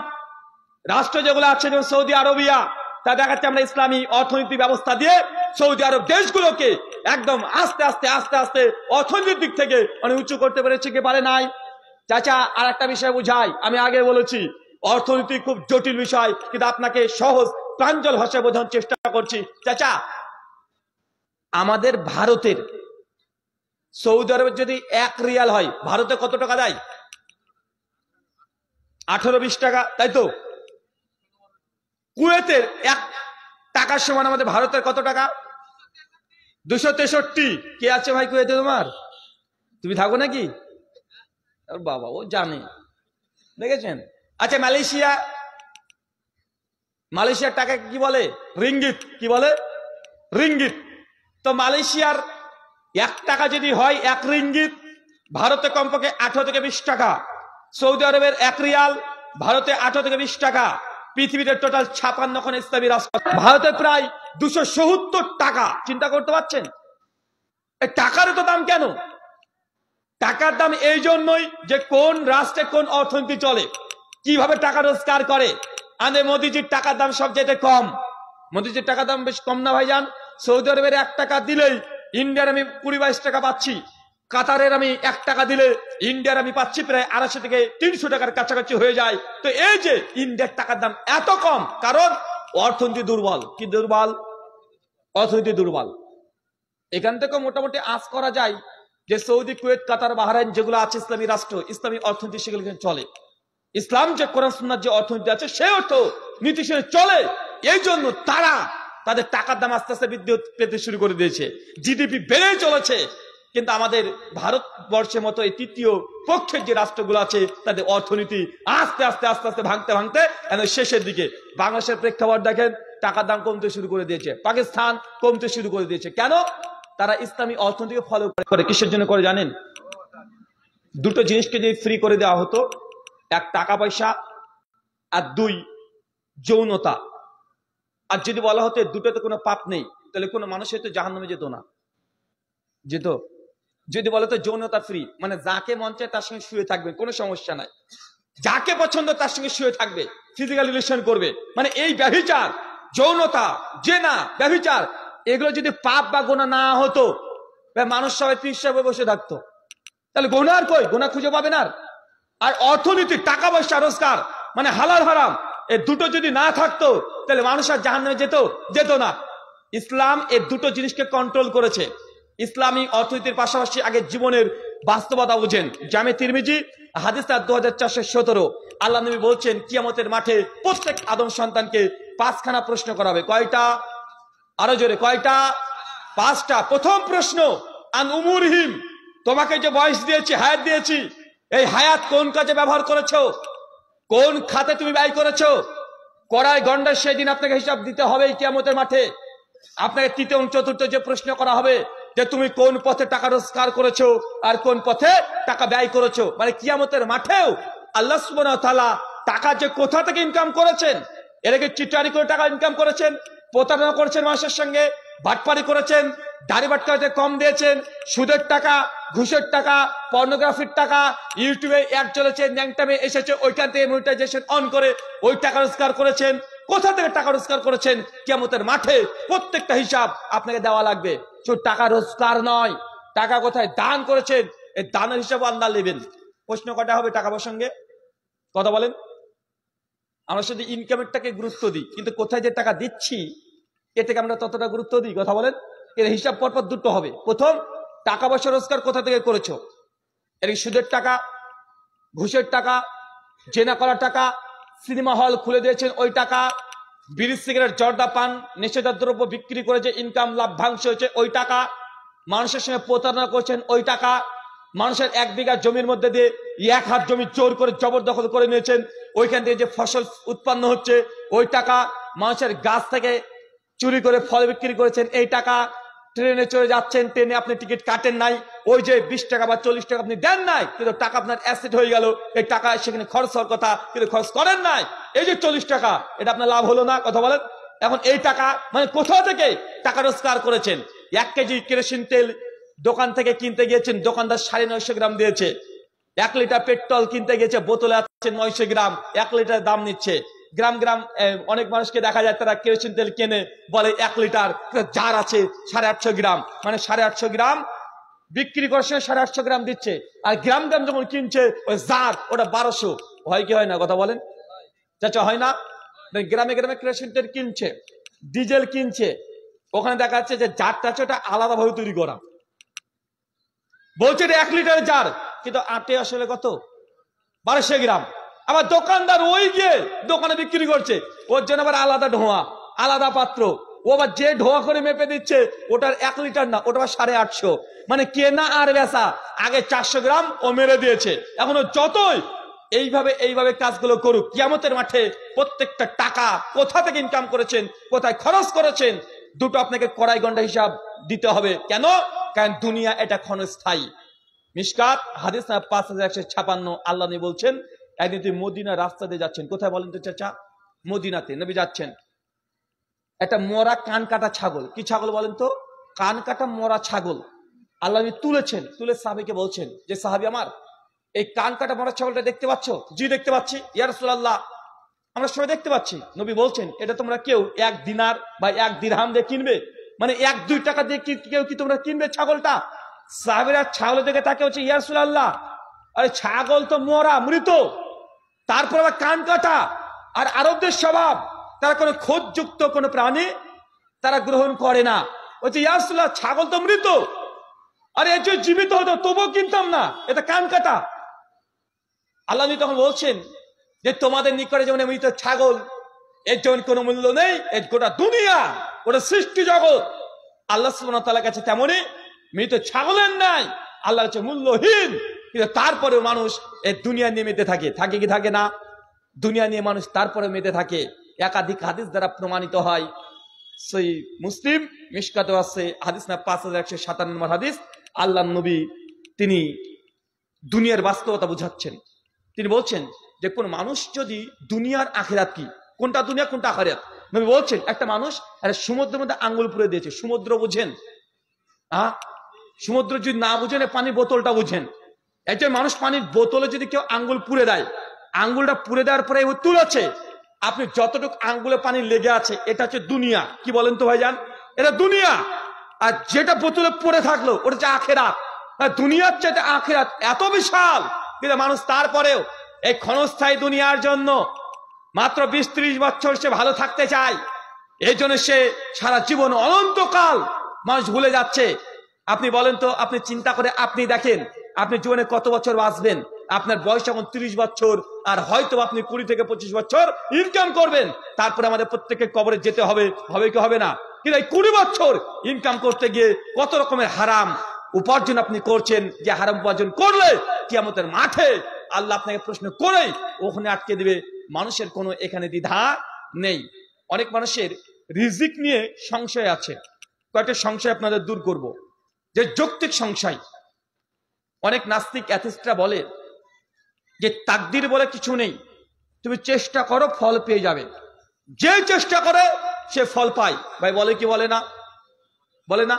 রাষ্ট্র যেগুলো আছে, যেমন সৌদি আরবিয়া, তা দেখাচ্ছে আমরা ইসলামী অর্থনীতি ব্যবস্থা দিয়ে সৌদি আরব দেশগুলোকে একদম আস্তে আস্তে আস্তে আস্তে অর্থনৈতিক দিক থেকে অনেক উঁচু করতে পেরেছে কি পারে নাই? চাচা, আর একটা বিষয় বুঝাই, আমি আগে বলেছি অর্থনীতি খুব জটিল বিষয়, কিন্তু আপনাকে সহজ প্রাঞ্জল ভাষায় বোঝানোর চেষ্টা করছি। চাচা, আমাদের ভারতের সৌদি আরবের যদি 1 রিয়াল হয়, ভারতে কত টাকা দেয়? 18-20 টাকা, তাই তো? কুয়েতের 1 টাকার সমান আমাদের ভারতের কত টাকা? 263। কে আছে ভাই কুয়েতে? তোমার, তুমি থাকো নাকি? বাবা, ও জানে, দেখেছেন? আচ্ছা, মালয়েশিয়ার টাকা কি বলে? রিঙ্গিত। কি বলে? রিঙ্গিত। তো মালয়েশিয়ার 1 টাকা যদি হয় 1 রিঙ্গিত, ভারতে কমপক্ষে 18 থেকে 20 টাকা। সৌদি আরবের 1 রিয়াল, ভারতে 18 থেকে 20 টাকা। পৃথিবীতে টোটাল 56খন ইসলামী রাষ্ট্র, ভারতে প্রায় 270 টাকা। চিন্তা করতে পারছেন এই টাকার তো দাম কেন? টাকার দাম এই জন্যই যে কোন রাষ্ট্রে কোন অর্থনীতি চলে, কিভাবে টাকা রোজগার করে। আমাদের মোদিজির টাকার দাম সবচেয়ে কম। মোদিজির টাকার দাম বেশ কম না ভাইজান? সৌদি আরবের 1 টাকা দিলেই ইন্ডিয়ার আমি 20-22 টাকা পাচ্ছি। কাতারের আমি 1 টাকা দিলে ইন্ডিয়ার আমি পাচ্ছি প্রায় 250 থেকে 300 টাকার কাছাকাছি হয়ে যায়। তো এই যে ইন্ডিয়ার টাকার দাম এত কম, কারণ অর্থনীতি দুর্বল। কি দুর্বল? অর্থনীতি দুর্বল। এখান থেকে মোটামুটি আঁচ করা যায় যে সৌদি, কুয়েত, কাতার, বাহরাইন যেগুলো আছে ইসলামী রাষ্ট্র, ইসলামী অর্থনীতি, সেগুলো চলে। ইসলাম যে কোরআন সুন্নাহর যে অর্থনীতি আছে সেই অর্থ নীতি চলে। এই জন্য তারা তাদের টাকার দাম আস্তে আস্তে বৃদ্ধি পেতে শুরু করে দিয়েছে, জিডিপি বেড়ে চলেছে। কিন্তু আমাদের ভারতবর্ষের মতো এই তৃতীয় পক্ষের যে রাষ্ট্রগুলো আছে তাদের অর্থনীতি আস্তে আস্তে আস্তে আস্তে ভাঙতে ভাঙতে শেষের দিকে। বাংলাদেশের প্রেক্ষাপট দেখেন, টাকার দাম কমতে শুরু করে দিয়েছে, পাকিস্তান কমতে শুরু করে দিয়েছে। কেন? তারা ইসলামী অর্থনীতিকে ফলো করে। কিসের জন্য করে জানেন? দুটো জিনিসকে যদি ফ্রি করে দেওয়া হতো, এক টাকা পয়সা আর দুই যৌনতা, আর যদি বলা হতো দুটোতে কোনো পাপ নেই, তাহলে কোনো মানুষ হয়তো জাহান্নামে যেত না, যেত। যদি বলে তো যৌনতা ফ্রি, মানে যাকে মন চায় তার সঙ্গে শুয়ে থাকবে, কোনো সমস্যা নাই, যাকে পছন্দ তার সঙ্গে শুয়ে থাকবে, ফিজিক্যাল রিলেশন করবে। মানে এই ব্যভিচার, যৌনতা, জেনা, ব্যভিচার, এগুলো যদি পাপ বা গুনাহ না হতো, মানুষ সবাই হিসাবে বসে থাকতো। তাহলে গুনাহ কই? গুনাহ খুঁজে পাবেন আর। আর অর্থনীতি, টাকা পয়সা রোজগার, মানে হালাল হারাম, এই দুটো যদি না থাকতো তাহলে মানুষ আর জাহান্নামে যেত না। ইসলাম এই দুটো জিনিসকে কন্ট্রোল করেছে। ইসলামী অর্থনীতির পাশাপাশি আগে জীবনের বাস্তবতা বুঝেন। জামে তিরমিজি হাদিস 2417, আল্লাহ নবী বলছেন কিয়ামতের মাঠে প্রত্যেক আদম সন্তানকে 5খানা প্রশ্ন করা হবে। কয়টা? আরো জোরে, কয়টা? 5টা। প্রথম প্রশ্ন আন উমুরহিম, তোমাকে যে বয়স দিয়েছি, হায়াত দিয়েছি, এই হায়াত কোন কাজে ব্যবহার করেছো, কোন খাতে তুমি ব্যয় করেছো? কড়াই গন্ডার সেদিন আপনাকে হিসাব দিতে হবে কিয়ামতের মাঠে। আপনাকে তৃতীয় এবং চতুর্থ যে প্রশ্ন করা হবে যে তুমি কোন পথে টাকা রোজগার করেছো আর কোন পথে টাকা ব্যয় করেছো। মানে কিয়ামতের মাঠেও আল্লাহ সুবহানাহু ওয়া তাআলা টাকা যে কোথা থেকে ইনকাম করেছেন, এটাকে চিটারি করে টাকা ইনকাম করেছেন, প্রতারণা করেছেন মানুষের সঙ্গে, বাটপারি করেছেন, দাড়ি বাটকাতে কম দিয়েছেন, সুদের টাকা, ঘুষের টাকা, পর্নোগ্রাফির টাকা, ইউটিউবে অ্যাড চলেছে, ন্যাংটামে এসেছে, ওইখান থেকে মনিটাইজেশন অন করে ওই টাকা রোজগার করেছেন। কোথা থেকে টাকা রোজগার করেছেন? কিয়ামতের মাঠে প্রত্যেকটা হিসাব আপনাকে দেওয়া লাগবে। শুধু টাকা রোজগার নয়, টাকা কোথায় দান করেছেন, এই দানের হিসাব আল্লাহ নেবেন। প্রশ্ন কটা হবে টাকা প্রসঙ্গে? কথা বলেন। আমরা শুধু ইনকামেরটাকে গুরুত্ব দিই, কিন্তু কোথায় যে টাকা দিচ্ছি এটাকে আমরা ততটা গুরুত্ব দিই? কথা বলেন। এর হিসাব পরপর দুটো হবে। প্রথম, টাকা পয়সা রোজগার কোথা থেকে করেছো, এর সুদের টাকা, ঘুষের টাকা, জেনা করা টাকা, সিনেমা হল খুলে দিয়েছেন ওই টাকা, বিড়ি সিগারেট জর্দা পান নেশাদার দ্রব্য বিক্রি করে যে ইনকাম লাভ্যাংশ হয়েছে ওই টাকা, মানুষের সঙ্গে প্রতারণা করছেন ওই টাকা, মানুষের 1 বিঘা জমির মধ্যে দিয়ে 1 হাত জমি জোর করে জবরদখল করে নিয়েছেন, ওইখান থেকে যে ফসল উৎপন্ন হচ্ছে ওই টাকা, মানুষের গাছ থেকে চুরি করে ফল বিক্রি করেছেন এই টাকা, ট্রেনে চলে যাচ্ছেন, ট্রেনে আপনি টিকিট কাটেন নাই, ওই যে 20 টাকা বা 40 টাকা আপনি দেন নাই, কিন্তু টাকা আপনার অ্যাসেট হয়ে গেল, এই টাকা সেখানে খরচ হওয়ার কথা কিন্তু খরচ করেন নাই, এই যে 40 টাকা, এটা আপনার লাভ হলো না? কথা বলেন। এখন এই টাকা মানে কোথা থেকে টাকা রোজগার করেছেন? 1 কেজি কেরোসিন তেল দোকান থেকে কিনতে গিয়েছেন, দোকানদার 950 গ্রাম দিয়েছে। 1 লিটার পেট্রোল কিনতে গেছে, বোতলে আছে 900 গ্রাম, 1 লিটার দাম নিচ্ছে। গ্রাম গ্রাম অনেক মানুষকে দেখা যায় তারা কেরোসিন তেল কেনে, বলে 1 লিটার, যার আছে 850 গ্রাম, মানে 850 গ্রাম বিক্রি করছে, 850 গ্রাম দিচ্ছে। আর গ্রাম গ্রাম যখন কিনছে ওই জার, ওটা 1200। হয় কি হয় না? কথা বলেন চাচা, হয় না? গ্রামে গ্রামে কেরোসিন তেল কিনছে, ডিজেল কিনছে, ওখানে দেখা যাচ্ছে যে জারটা আছে ওটা আলাদাভাবে তৈরি করা, বলছে 1 লিটারের জার, কিন্তু আটে আসলে কত? 1200 গ্রাম। আবার দোকানদার ওই গিয়ে দোকানে বিক্রি করছে, ওর জন্য আবার আলাদা ধোঁয়া, আলাদা পাত্র, ও আবার যে ধোঁয়া করে মেপে দিচ্ছে ওটার 1 লিটার না, ওটা 850। মানে কেনা আর বেচা, আগে 400 গ্রাম ও মেরে দিয়েছে। এখনো যতই এইভাবে কাজগুলো করুক, কিয়ামতের মাঠে প্রত্যেকটা টাকা কোথা থেকে ইনকাম করেছেন, কোথায় খরচ করেছেন, দুটো আপনাকে কড়াই গন্ডা হিসাব দিতে হবে। কেন? কারণ দুনিয়া এটা ক্ষণস্থায়ী। মিশকাত হাদিস 5156, আল্লাহ নবী বলছেন একদিন তুই মদিনা রাস্তা দিয়ে যাচ্ছেন, কোথায় বলেন তো চাচা? মদিনাতে নবী যাচ্ছেন, একটা মরা কান কাটা ছাগল, কি ছাগল বলেন তো? কান কাটা মরা ছাগল আল্লাহ নবী তুলেছেন, তুলে সাহাবীকে বলছেন যে সাহাবী আমার, এই কান কাটা মরা ছাগলটা দেখতে পাচ্ছ? জি দেখতে পাচ্ছি। ইয়া রাসূলুল্লাহ, আমরা সবাই দেখতে পাচ্ছি। নবী বলছেন এটা তোমরা কেউ 1 দিনার বা 1 দিরহাম দিয়ে কিনবে? মানে 1-2 টাকা দিয়ে কেউ কি তোমরা কিনবে ছাগলটা? সাহাবীরা ছাগলের দিকে তাকিয়ে হচ্ছে, ইয়া রাসূলুল্লাহ, আরে ছাগল তো মরা, মৃত, তারপর আবার কান কাটা। আর আরবদের স্বভাব, তারা কোনো খোঁজযুক্ত কোনো প্রাণী তারা গ্রহণ করে না। বলছে ইয়া রাসূলুল্লাহ, ছাগল তো মৃত, আরে এর যদি জীবিত হতো তবুও কিনতাম না, এটা কান কাটা। আল্লাহ তখন বলছেন যে তোমাদের নিকটে যেমন মৃত ছাগল, এর যেমন কোনো মূল্য নেই, এর গোটা দুনিয়া, গোটা সৃষ্টি জগৎ আল্লাহ সুবহানাহু ওয়া তাআলার কাছে তেমনই মৃত ছাগলের নাই আল্লাহর কাছে মূল্যহীন। কিন্তু তারপরেও মানুষ এই দুনিয়া নিয়ে মেতে থাকে, থাকে কি থাকে না? দুনিয়া নিয়ে মানুষ তারপরে মেতে থাকে। একাধিক হাদিস দ্বারা প্রমাণিত হয়। সেই মুসলিম মিশকাতে আছে হাদিস না 5157 নম্বর হাদিস। আল্লাহর নবী তিনি দুনিয়ার বাস্তবতা বুঝাচ্ছেন। তিনি বলছেন যে কোন মানুষ যদি দুনিয়ার আখিরাত কি, কোনটা দুনিয়া কোনটা আখিরাত, নবী বলছেন একটা মানুষ সমুদ্রের মধ্যে আঙ্গুল পুরে দিয়েছে। সমুদ্র বুঝেন? সমুদ্র যদি না বুঝেন পানির বোতলটা বুঝেন। একজন মানুষ পানির বোতলে যদি কেউ আঙ্গুল পুরে দেয়, আঙ্গুলটা পুরে দেওয়ার পরে তুল আছে, আপনি যতটুকু আঙ্গুলে পানি লেগে আছে এটা হচ্ছে দুনিয়া। কি বলেন তো ভাইজান? এটা দুনিয়া। আর যেটা বোতলে পড়ে থাকলো ওটা হচ্ছে আখিরাত। দুনিয়ার চেয়ে আখিরাত এত বিশাল, কিন্তু মানুষ তারপরেও এই ক্ষণস্থায়ী দুনিয়ার জন্য মাত্র 20-30 বছর সে ভালো থাকতে চায়। এই জন্য সে সারা জীবন অনন্তকাল মানুষ ভুলে যাচ্ছে। আপনি বলেন তো, আপনি চিন্তা করে আপনি দেখেন আপনি জীবনে কত বছর বাঁচবেন। আপনার বয়স এখন 30 বছর, আর হয়তো আপনি 20 থেকে 25 বছর ইনকাম করবেন। তারপরে আমাদের প্রত্যেকের কবরে যেতে হবে, হবে কি হবে না? কিন্তু এই 20 বছর ইনকাম করতে গিয়ে কত রকমের হারাম উপার্জন আপনি করছেন, যে হারাম উপার্জন করলে কিয়ামতের মাঠে আল্লাহ আপনাকে প্রশ্ন করে ওখানে আটকে দিবে। মানুষের কোনো এখানে দ্বিধা নেই। অনেক মানুষের রিজিক নিয়ে সংশয় আছে। কয়েকটা সংশয় আপনাদের দূর করব। যে যৌক্তিক সংশয়, অনেক নাস্তিক অ্যাথিস্টরা বলে যে তাকদির বলে কিছু নেই, তুমি চেষ্টা করো ফল পেয়ে যাবে। যে চেষ্টা করে সে ফল পায়। ভাই বলে কি বলে না? বলে না?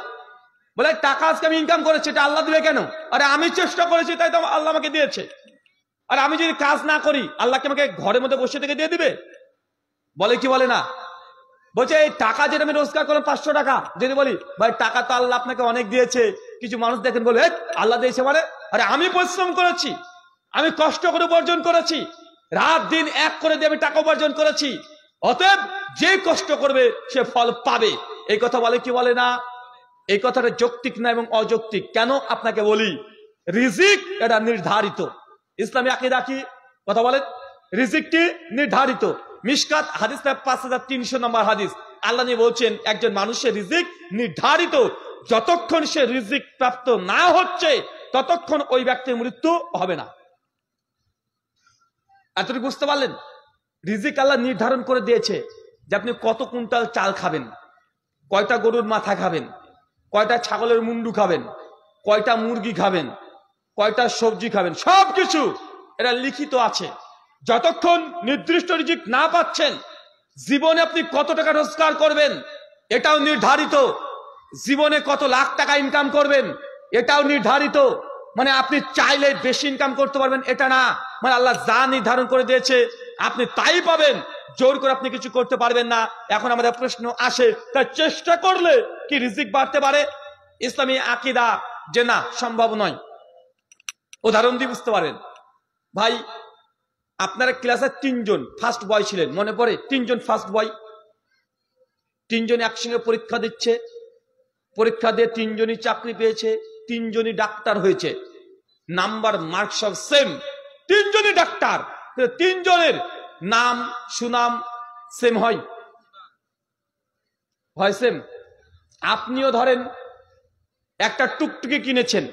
বলে টাকা আজকে আমি ইনকাম করেছি, এটা আল্লাহ দিবে কেন? আরে আমি চেষ্টা করেছি তাই তো আল্লাহ আমাকে দিয়েছে। আর আমি যদি কাজ না করি আল্লাহকে আমাকে ঘরের মধ্যে বসে থেকে দিয়ে দিবে? বলে কি বলে না? বলছে এই টাকা যেটা আমি রোজগার করলাম 500 টাকা, যদি বলি ভাই টাকা তো আল্লাহ আপনাকে অনেক দিয়েছে, কিছু মানুষ দেখেন বলে আল্লাহ দিয়েছে মানে, আরে আমি পরিশ্রম করেছি, আমি কষ্ট করে উপার্জন করেছি, রাত দিন এক করে দিয়ে আমি টাকা উপার্জন করেছি, অতএব যে কষ্ট করবে সে ফল পাবে। এই কথা বলে কি বলে না? এই কথাটা যৌক্তিক না এবং অযৌক্তিক। কেন আপনাকে বলি, রিজিক এটা নির্ধারিত। ইসলামী আকীদা কি কথা বলেন? রিজিকটি নির্ধারিত। মিশকাত হাদিস 5300 নম্বর হাদিস। আল্লাহ নবী বলছেন একজন মানুষের রিজিক নির্ধারিত। যতক্ষণ সে রিজিক প্রাপ্ত না হচ্ছে ততক্ষণ ওই ব্যক্তির মৃত্যু হবে না। এতটুকু বুঝতে পারলেন? রিজিক আল্লাহ নির্ধারণ করে দিয়েছে যে আপনি কত কুইন্টাল চাল খাবেন, কয়টা গরুর মাথা খাবেন, কয়টা ছাগলের মুন্ডু খাবেন, কয়টা মুরগি খাবেন, কয়টা সবজি খাবেন, সবকিছু এটা লিখিত আছে। যতক্ষণ নির্দিষ্ট রিজিক না পাচ্ছেন, জীবনে আপনি কত টাকা রোজগার করবেন এটাও নির্ধারিত, জীবনে কত লাখ টাকা ইনকাম করবেন এটাও নির্ধারিত। মানে আপনি চাইলে বেশি ইনকাম করতে পারবেন এটা না, মানে আল্লাহ যা নির্ধারণ করে দিয়েছে আপনি তাই পাবেন, জোর করে আপনি কিছু করতে পারবেন না। এখন আমাদের প্রশ্ন আসে, তাই চেষ্টা করলে কি রিজিক বাড়তে পারে? ইসলামী আকীদা যে না, সম্ভব নয়। উদাহরণ দিয়ে বুঝতে পারেন। ভাই আপনারা ক্লাসে 3 জন ফার্স্ট বয় ছিলেন, মনে পড়ে? 3 জন ফার্স্ট বয়, 3 জন একসঙ্গে পরীক্ষা দিচ্ছে, পরীক্ষা দিয়ে 3 জনই চাকরি পেয়েছে, 3 জনই ডাক্তার হয়েছে, নাম্বার মার্ক সব সেম, 3 জনই ডাক্তার, 3 জনের নাম সুনাম সেম হয়? হয় সেম? আপনিও ধরেন একটা টুকটুকি কিনেছেন,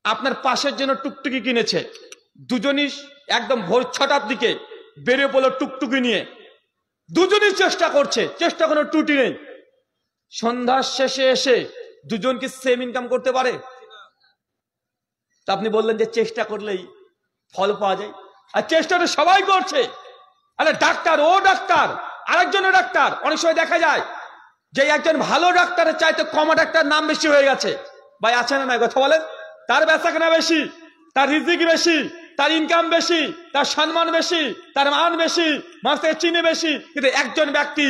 আপনার পাশের জন্য টুকটুকি কিনেছে, দুজনই একদম ভোর 6টার দিকে বেরিয়ে পড়লো টুকটুকি নিয়ে, দুজনই চেষ্টা করছে, চেষ্টা কোনো ত্রুটি নেই। সন্ধ্যার শেষে এসে দুজন কি সেম ইনকাম করতে পারে? তা আপনি বললেন যে চেষ্টা করলেই ফল পাওয়া যায়, আর চেষ্টাটা সবাই করছে। আরে ডাক্তার, ও ডাক্তার, আরেকজনের ডাক্তার। অনেক সময় দেখা যায় যে একজন ভালো ডাক্তারের চাইতে কমা ডাক্তার নাম বেশি হয়ে গেছে। ভাই আছে না না কথা বলেন? তার বেচাকেনা বেশি, তার রিজিক বেশি, তার ইনকাম বেশি, তার সম্মান বেশি, তার মান বেশি, মানুষ থেকে চিনে বেশি। কিন্তু একজন ব্যক্তি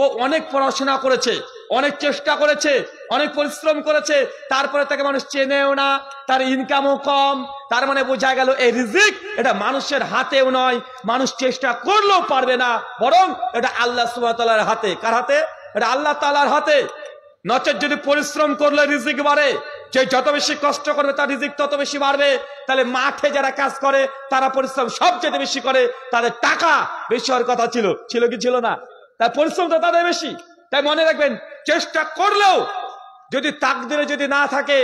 ও অনেক পড়াশোনা করেছে, অনেক চেষ্টা করেছে, অনেক পরিশ্রম করেছে, তারপরে তাকে মানুষ চেনেও না, তার ইনকামও কম। তার মানে বোঝা গেল এই রিজিক এটা মানুষের হাতেও নয়, মানুষ চেষ্টা করলেও পারবে না, বরং এটা আল্লাহ সুবহানাহু ওয়া তাআলার হাতে। কার হাতে? এটা আল্লাহ তাআলার হাতে। নচেত যদি পরিশ্রম করলে রিজিক বাড়ে, যে যত বেশি কষ্ট করবে তার রিজিক তত বেশি বাড়বে। তাহলে মাঠে যারা কাজ করে তারা পরিশ্রম সবচেয়ে বেশি করে, তাদের টাকা বেশি হওয়ার কথা ছিল, ছিল কি ছিল না? তার পরিশ্রম তো তাদের বেশি। তাই মনে রাখবেন, চেষ্টা করলেও যদি তাকদিরে যদি না থাকে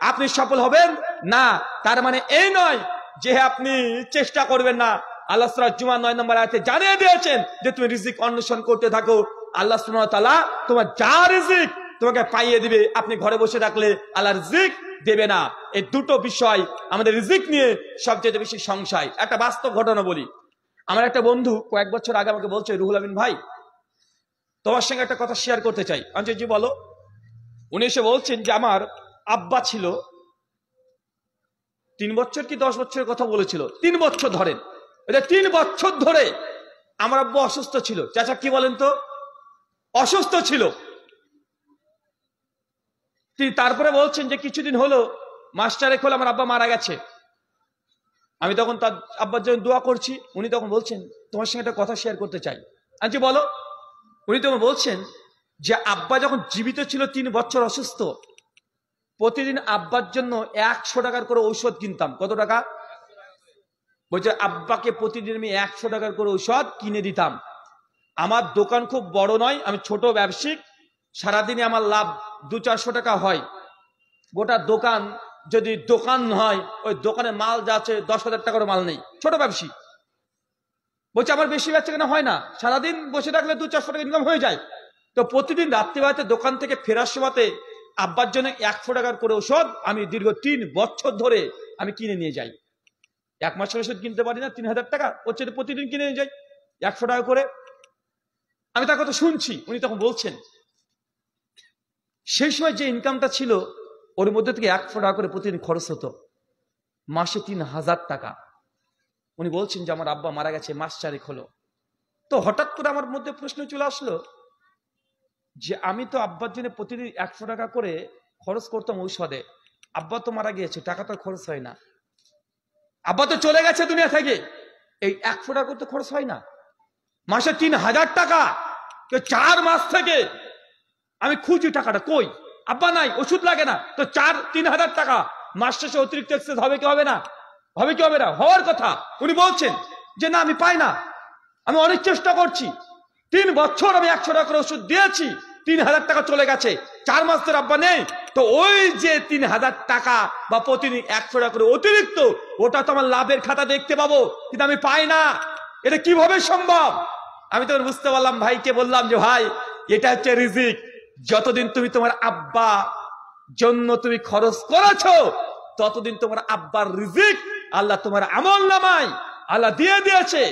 আপনি সফল হবেন না। তার মানে এই নয় যে আপনি চেষ্টা করবেন না। আল্লাহ সূরা জুমা 9 নম্বর আয়াতে জানিয়ে দিয়েছেন যে তুমি রিজিক অন্বেষণ করতে থাকো, আল্লাহ সুবহানাহু ওয়া তাআলা তোমার যা রিজিক তোমাকে পাইয়ে দিবে। আপনি ঘরে বসে থাকলে আল্লাহ রিজিক দেবে না। এই দুটো বিষয় আমাদের রিজিক নিয়ে সবচেয়ে বেশি সংশয়। একটা বাস্তব ঘটনা বলি। আমার একটা বন্ধু কয়েক বছর আগে আমাকে বলছে, রুহুল আমিন ভাই তোমার সঙ্গে একটা কথা শেয়ার করতে চাই। আমি জি বলো। উনি এসে বলছেন যে আমার আব্বা ছিল 3 বছর কি 10 বছরের কথা বলেছিল, 3 বছর ধরেন, এটা 3 বছর ধরে আমার আব্বা অসুস্থ ছিল। চাচা কি বলেন তো, অসুস্থ ছিল। তারপরে বলছেন যে কিছুদিন হলো মাস্টারে খোলা আমার আব্বা মারা গেছে। আমি তখন তার আব্বার জন্য দোয়া করছি। উনি তখন বলছেন তোমার সঙ্গে একটা কথা শেয়ার করতে চাই। আচ্ছা বলো। উনি তখন বলছেন যে আব্বা যখন জীবিত ছিল 3 বছর অসুস্থ, প্রতিদিন আব্বার জন্য 100 টাকার করে ঔষধ কিনতাম। কত টাকা? বলছে আব্বাকে প্রতিদিন আমি 100 টাকার করে ঔষধ কিনে দিতাম। আমার দোকান খুব বড় নয়, আমি ছোট ব্যবসায়িক, সারাদিনে আমার লাভ 200-400 টাকা হয়। গোটা দোকান যদি দোকান হয়, ওই দোকানে মাল যা আছে 10,000 টাকার মাল নেই, ছোট ব্যবসায়ী। বলছে আমার বেশি বেচা কেনা হয় না, সারাদিন বসে থাকলে 200-400 টাকা ইনকাম হয়ে যায়। তো প্রতিদিন রাত্রিবেলাতে দোকান থেকে ফেরার সময়তে আব্বার জন্য 100 টাকার করে ওষুধ আমি দীর্ঘ 3 বছর ধরে আমি কিনে নিয়ে যাই। 1 মাসের ওষুধ কিনতে পারি না, 3000 টাকা হচ্ছে, প্রতিদিন কিনে নিয়ে যাই 100 টাকা করে। আমি তার কথা শুনছি। উনি তখন বলছেন সেই সময় যে ইনকামটা ছিল ওর মধ্যে থেকে 100 টাকা করে প্রতিদিন খরচ হতো, মাসে 3000 টাকা। উনি বলছেন যে আমার আব্বা মারা গেছে মাস 4 হলো। তো হঠাৎ করে আমার মধ্যে প্রশ্ন চলে আসলো যে আমি তো আব্বার জন্য প্রতিদিন 100 টাকা করে খরচ করতাম ঔষধে, আব্বা তো মারা গিয়েছে, টাকা তো খরচ হয় না, আব্বা তো চলে গেছে দুনিয়া থেকে, এই 100 টাকা তো খরচ হয় না, মাসে 3000 টাকা। 4 মাস থেকে আমি খুঁজি টাকাটা কই, আব্বা নাই, ওষুধ লাগে না, তো 3,000 টাকা মাস শেষে অতিরিক্ত এক্সেস হবে কি হবে না? হবে কি হবে না? হওয়ার কথা। উনি বলছেন যে না আমি পাই না, আমি অনেক চেষ্টা করছি, 3 বছর আমি 100 টাকা করে ওষুধ দিয়েছি, 3,000 টাকা চলে গেছে, 4 মাস ধরে আব্বা নেই। তো ওই যে 3,000 টাকা বা প্রতিদিন 100 টাকা করে অতিরিক্ত, ওটা তো আমার লাভের খাতা দেখতে পাবো, কিন্তু আমি পাই না। এটা কিভাবে সম্ভব? আমি তো বুঝতে পারলাম, ভাইকে বললাম যে ভাই এটা হচ্ছে রিজিক। যতদিন তুমি তোমার আব্বা জন্য তুমি খরচ করেছো, ততদিন তোমার আব্বার রিজিক আল্লাহ তোমার আমল নামায় আল্লাহ দিয়ে দিয়েছে।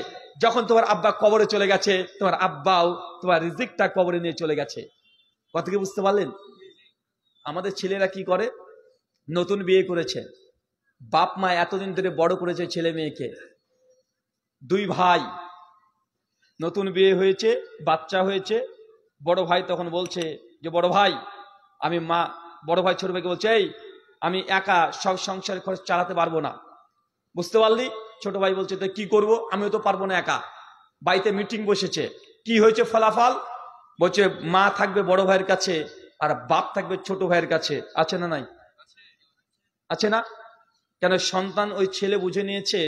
যখন তোমার আব্বা কবরে চলে গেছে, তোমার আব্বাও তোমার রিজিকটা কবরে নিয়ে চলে গেছে। কথা কি বুঝতে পারলেন? আমাদের ছেলেরা কি করে, নতুন বিয়ে করেছে, বাপ মা এতদিন ধরে বড় করেছে ছেলে মেয়েকে, 2 ভাই, নতুন বিয়ে হয়েছে, বাচ্চা হয়েছে। বড় ভাই তখন বলছে যে বড় ভাই বড় ভাই ছোট ভাইকে বলছে এই আমি একা সব সংসারের খরচ চালাতে পারবো না। বুঝতে পারলি? ছোট ভাই বলছে তো কি করবো, আমিও তো পারবো না একা। বাড়িতে মিটিং বসেছে, কি হয়েছে ফলাফল? বলছে মা থাকবে বড় ভাইয়ের কাছে আর বাপ থাকবে ছোট ভাইয়ের কাছে। আছে না নাই? আছে না? কেন? সন্তান ওই ছেলে বুঝে নিয়েছে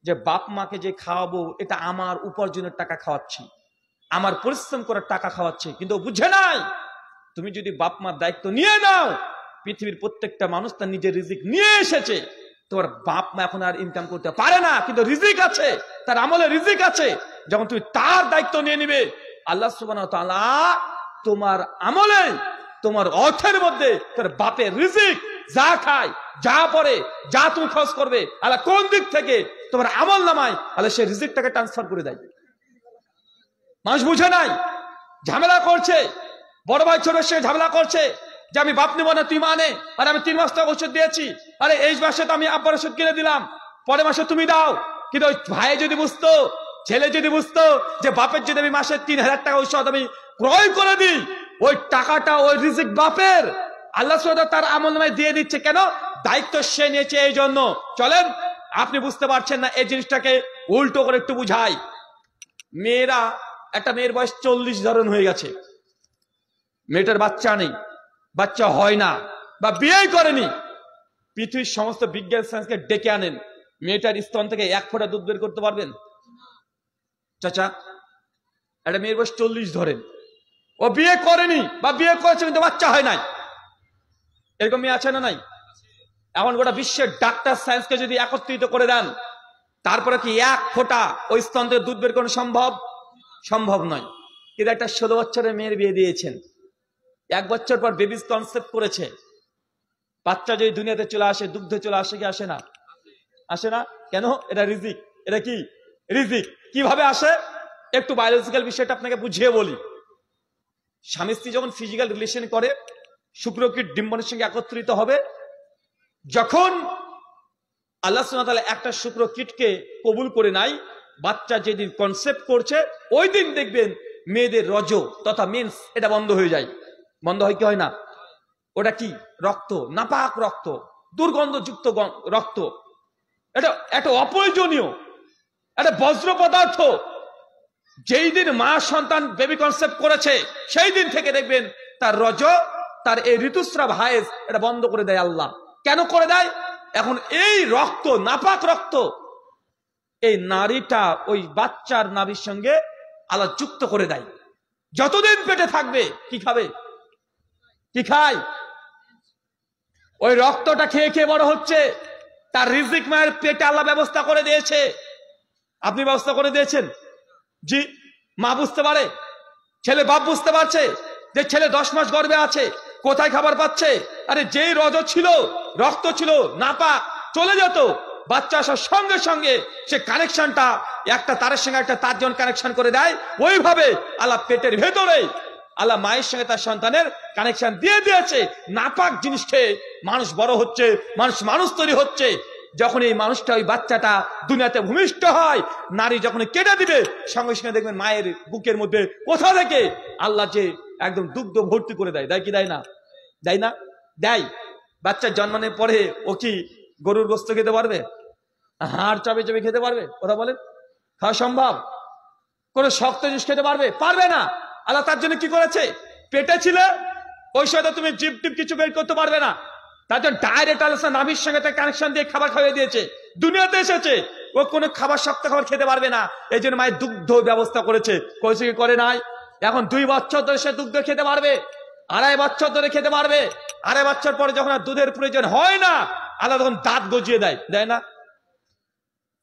যে বাপ মাকে যে খাওয়াবো এটা আমার উপার্জনের টাকা খাওয়াচ্ছি, আমার পরিশ্রম করার টাকা খাওয়াচ্ছে। কিন্তু বুঝে নাই তুমি যদি বাপ মার দায়িত্ব নিয়ে নাও, পৃথিবীর প্রত্যেকটা মানুষ তার নিজের রিজিক নিয়ে এসেছে। তোমার বাপ মা এখন আর ইনকাম করতে পারে না, কিন্তু রিজিক আছে, তার আমলে রিজিক আছে। যখন তুমি তার দায়িত্ব নিয়ে নিবে, আল্লাহ সুবহানাহু ওয়া তাআলা তোমার আমলে, তোমার অর্থের মধ্যে তোর বাপের রিজিক যা খায়, যা পড়ে, যা তুমি খরচ করবে, আল্লাহ কোন দিক থেকে তোমার আমল নামায় আল্লাহ সেই রিজিকটাকে ট্রান্সফার করে দেয়। মানুষ বুঝে নাই, ঝামেলা করছে, বড় ভাই ছোট সে ঝামেলা করছে যে আমি বাপ নেবো না, তুই মানে, আর আমি 3 মাস টাকা ওষুধ দিয়েছি, আরে এই মাসে তো আমি আব্বার ওষুধ কিনে দিলাম, পরের মাসে তুমি দাও। কিন্তু ওই ভাই যদি বুঝতো, ছেলে যদি বুঝতো যে বাপের যদি আমি মাসে 3,000 টাকা ওষুধ আমি ক্রয় করে দিই, ওই টাকাটা ওই রিজিক বাপের, আল্লাহ সুবহানাহু ওয়া তাআলা তার আমলনামায় দিয়ে দিচ্ছে। কেন? দায়িত্ব সে নিয়েছে এই জন্য। চলেন, আপনি বুঝতে পারছেন না এই জিনিসটাকে উল্টো করে একটু বুঝাই। মেয়েরা, একটা মেয়ের বয়স 40 ধরন হয়ে গেছে, মেয়েটার বাচ্চা নেই, বাচ্চা হয় না, বা বিয়ে করেনি, পৃথিবীর সমস্ত বিজ্ঞান সায়েন্সকে ডেকে আনেন, মেয়েটার স্তন থেকে 1 ফোঁটা দুধ বের করতে পারবেন? চাচা, একটা মেয়ের বয়স 40 ধরেন, ও বিয়ে করেনি বা বিয়ে করেছে কিন্তু বাচ্চা হয় নাই, এরকম মেয়ে আছে না নাই? এখন গোটা বিশ্বের ডাক্তার সায়েন্সকে যদি একত্রিত করে দেন, তারপরে কি 1 ফোঁটা ওই স্তন থেকে দুধ বের করানো সম্ভব? সম্ভব নয়। কিন্তু একটা 16 বছরের মেয়ের বিয়ে দিয়েছেন, 1 বছর পর বেবিজ কনসেপ্ট করেছে, বাচ্চা যদি দুনিয়াতে চলে আসে, দুগ্ধে চলে আসে কি আসে না? আসে না কেন? এটা রিজিক। এটা কি রিজিক? কিভাবে আসে? একটু বায়োলজিক্যাল বিষয়টা আপনাকে বুঝিয়ে বলি। স্বামী স্ত্রী যখন ফিজিক্যাল রিলেশন করে, শুক্রকীট ডিম্বাণুর সঙ্গে একত্রিত হবে, যখন আল্লাহ সুবহানাহু ওয়া তাআলা একটা শুক্রকীটকে কবুল করে নাই, বাচ্চা যেদিন কনসেপ্ট করছে ওই দিন দেখবেন মেয়েদের রজ তথা মেন্স এটা বন্ধ হয়ে যায়। বন্ধ হয় কি হয় না? ওটা কি? রক্ত, নাপাক রক্ত, দুর্গন্ধযুক্ত রক্ত। এটা একটা অপ্রয়োজনীয়, একটা বজ্র পদার্থ। যেই দিন মা সন্তান বেবি কনসেপ্ট করেছে সেই দিন থেকে দেখবেন তার রজ, তার এই ঋতুস্রাব হায়েজ এটা বন্ধ করে দেয় আল্লাহ। কেন করে দেয়? এখন এই রক্ত, নাপাক রক্ত, এই নারীটা ওই বাচ্চার নারীর সঙ্গে আল্লাহ যুক্ত করে দেয়। যতদিন পেটে থাকবে কি খাবে? কি খায়? ওই রক্তটা খেয়ে খেয়ে বড় হচ্ছে। তার রিজিক মায়ের পেটে আল্লাহ ব্যবস্থা করে দিয়েছে। আপনি ব্যবস্থা করে দিয়েছেন? জি। মা বুঝতে পারে, ছেলে বাপ বুঝতে পারছে যে ছেলে 10 মাস গর্ভে আছে, কোথায় খাবার পাচ্ছে। আরে যেই রজ ছিল, রক্ত ছিল নাপাক, চলে যেত, বাচ্চা আসার সঙ্গে সঙ্গে সে কানেকশনটা একটা তারের সঙ্গে একটা তার যখন কানেকশন করে দেয়, ওইভাবে আল্লাহ পেটের ভেতরে আল্লাহ মায়ের সঙ্গে তার সন্তানের কানেকশন দিয়ে দিয়েছে। নাপাক জিনিস খেয়ে মানুষ বড় হচ্ছে, মানুষ তৈরি হচ্ছে। যখন এই মানুষটা, ওই বাচ্চাটা দুনিয়াতে ভূমিষ্ঠ হয়, নারী যখন কেটে দিবে, সঙ্গে সঙ্গে দেখবেন মায়ের বুকের মধ্যে কোথা থেকে আল্লাহ যে একদম দুগ্ধ ভর্তি করে দেয়। দেয় কি দেয় না? দেয় না? দেয়। বাচ্চা জন্মানোর পরে ও কি গরুর গোস্ত খেতে পারবে? হাড় চাপে চাপে খেতে পারবে? কথা বলেন, খাওয়া সম্ভব? কোন শক্ত জিনিস খেতে পারবে? পারবে না। আল্লাহ তার জন্য কি করেছে? পেটে ছিল, ওই সময় তুমি জিপ টিপ কিছু বের করতে পারবে না, তার জন্য ডাইরেক্ট আল্লাহ নাভির সঙ্গে তার কানেকশন দিয়ে খাবার খাইয়ে দিয়েছে। দুনিয়াতে এসেছে, ও কোনো খাবার, শক্ত খাবার খেতে পারবে না, এই জন্য মায়ের দুগ্ধ ব্যবস্থা করেছে। করেছে কি করে নাই? এখন 2 বছর ধরে সে দুগ্ধ খেতে পারবে, 2.5 বছর ধরে খেতে পারবে। 2.5 বছর পরে যখন আর দুধের প্রয়োজন হয় না, আল্লাহ তখন দাঁত গজিয়ে দেয়। দেয় না?